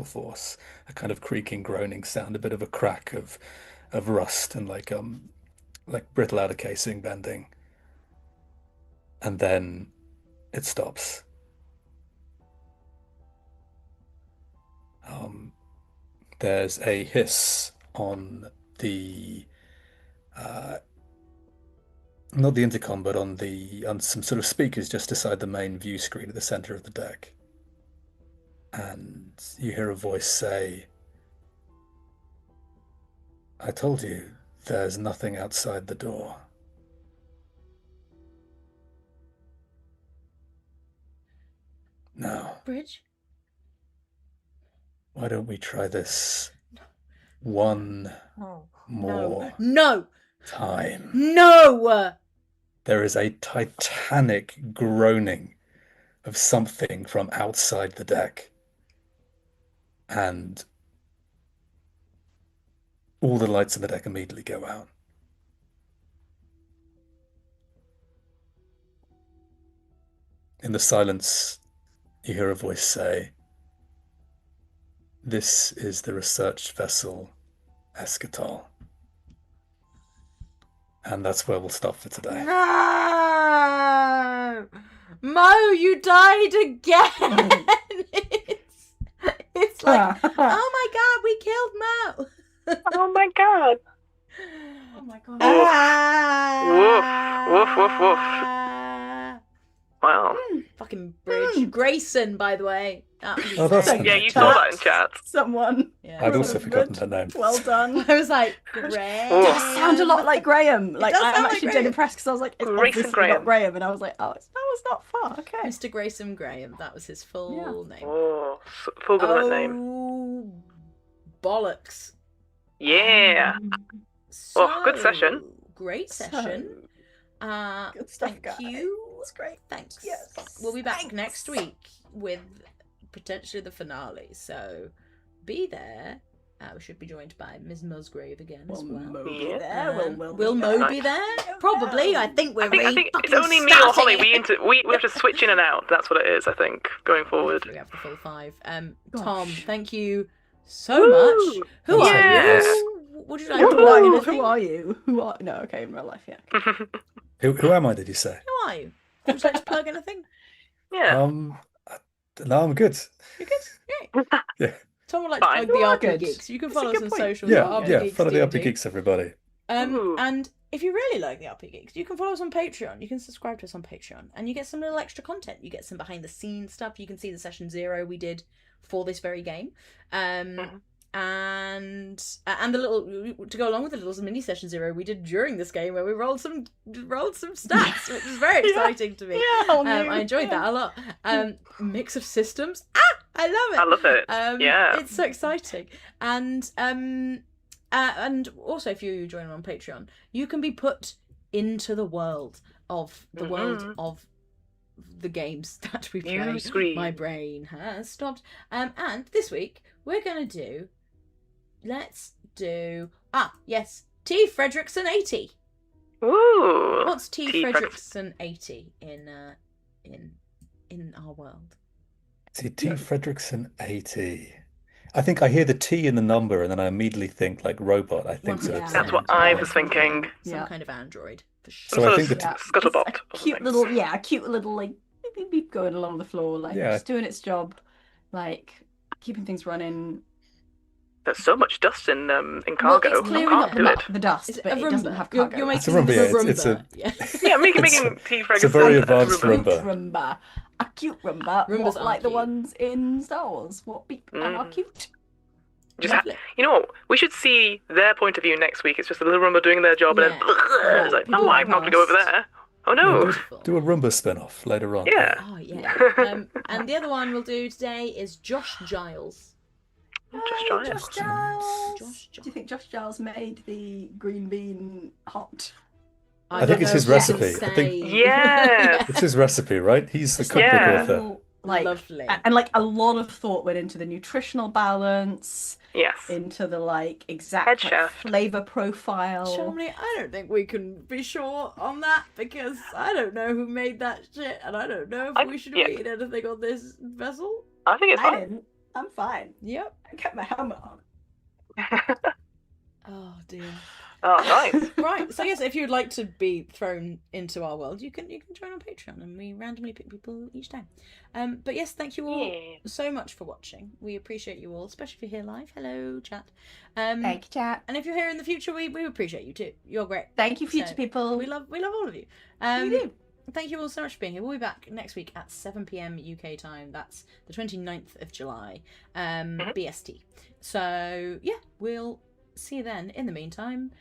force, a kind of creaking, groaning sound, a bit of a crack of rust and like brittle outer casing bending, and then it stops. There's a hiss on the not the intercom, but on some sort of speakers just beside the main view screen at the center of the deck. And you hear a voice say, "I told you, there's nothing outside the door." Now, Bridge? why don't we try this one more No! time? No! There is a titanic groaning of something from outside the deck. And all the lights on the deck immediately go out. In the silence, you hear a voice say, "This is the research vessel Eschatal." And that's where we'll stop for today. No! Mo, you died again! it's like, oh my god, we killed Mo! Oh my god. Oh my god. Woof, woof, woof, woof. Wow. Fucking Bridge. Grayson, by the way. That was Oh, that's insane. Yeah, you saw that in chat. Someone. Yeah. I'd also forgotten her name. Well done. I was like, Graham. It does sound a lot like Graham. Like does I'm sound like actually Graham. dead impressed because I was like, it's Grayson obviously Graham. not Graham, and I was like, oh, that was not far. Okay. Mr. Grayson Graham. That was his full name. Oh, full government name. Oh, bollocks. Yeah. Oh, good session. Great session. Good stuff, Thank guys. you. It's great. Thanks. Yes. We'll be back Thanks. next week with potentially the finale. So be there. We should be joined by Ms. Musgrave again as well. Mo be Yeah. there. Will Mo be there? Probably. I think we're I think really it's fucking only me or Holly. starting We have to switch in and out. That's what it is, I think, going forward. We have the full five. Tom, Gosh. thank you so Woo! much. Who Yeah. are you? Would you like to Who plug are you? anything? Who are you? Who are? No, okay, in real life, yeah. Okay. Who am I, did you say? Who are you? Would you like to plug anything? Yeah. No, I'm good. You're good? Great. Yeah. Tom would like to Fine. plug the You are RP good. Geeks. You can That's a follow us good on point. socials. Yeah, at RP yeah. Geeks Follow the D&D. RP Geeks, everybody. Ooh. And if you really like the RP Geeks, you can follow us on Patreon. You can subscribe to us on Patreon, and you get some little extra content. You get some behind the scenes stuff. You can see the session 0 we did for this very game, and the little to go along with the little mini session 0 we did during this game where we rolled some stats, which was very exciting to me. I enjoyed that a lot. Mix of systems. I love it. I love it. Yeah. It's so exciting. And also, if you join on Patreon, you can be put into the world of world of the games that we play. Viewscream. My brain has stopped. And this week we're gonna do. Let's do T. Fredrickson 80. Ooh. What's T. T. Fredrickson 80 in our world? See, T. Fredrickson 80. I think I hear the T in the number and then I immediately think like robot. I think so. 100%. That's what I was thinking. Some Yeah. kind of android for sure. So I think Sort the of Scuttlebot. It's or a cute something. little, a cute little like beep, beep, beep going along the floor, like Yeah. just doing its job, like keeping things running. There's so much dust in Well, cargo. it's I clearing can't up do it. the dust, Is it but a it doesn't Roomba? have You're cargo. It's a making Roomba, this it's a- yeah. Yeah, making It's T. it's a very advanced Roomba. Roomba. A cute Roomba, Roombas what, are like the cute. ones in Star Wars. What beep and are cute. Just Lovely. You know what? We should see their point of view next week. It's just a little Roomba doing their job, and then Yeah. it's like, People no, are I'm not going to go over fast. there. Oh no. Beautiful. Do a Roomba spin-off later on. Yeah. Oh yeah. And the other one we'll do today is Josh Giles. Just giant. Josh Giles. Josh Do you think Josh Giles made the green bean hot? I think don't it's know his if we can recipe. I think- say. Yeah. It's his recipe, right? He's the It's cookbook like- author. Like, Lovely. and like a lot of thought went into the nutritional balance, Yes. into the like exact Head like, chef. flavor profile. Shamini, I don't think we can be sure on that because I don't know who made that shit, and I don't know if we should have eaten anything on this vessel. I think it's I fine. didn't. I'm fine. Yep. I kept my helmet on. Oh dear. Oh, nice. Right. So yes, if you'd like to be thrown into our world, you can join on Patreon, and we randomly pick people each day. But yes, thank you all so much for watching. We appreciate you all, especially if you're here live. Hello, chat. Thank you, chat. And if you're here in the future, we appreciate you too. You're great. Thank you, future So, people. We love all of you. We do. Thank you all so much for being here. We'll be back next week at 7 p.m. UK time. That's the 29th of July, BST. So yeah, we'll see you then. In the meantime,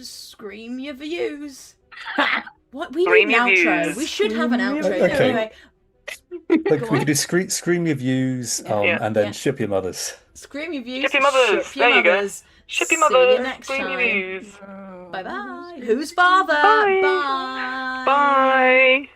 scream your views. What we need an outro. Views. We should have an outro. Okay. Anyway, Like, we could do scream your views, and then ship your mothers. scream your views. Ship your mothers. Ship your There you go. mothers. Ship your See you mothers. next Scream your time. views. Bye bye. Who's father? Bye. Bye. Bye.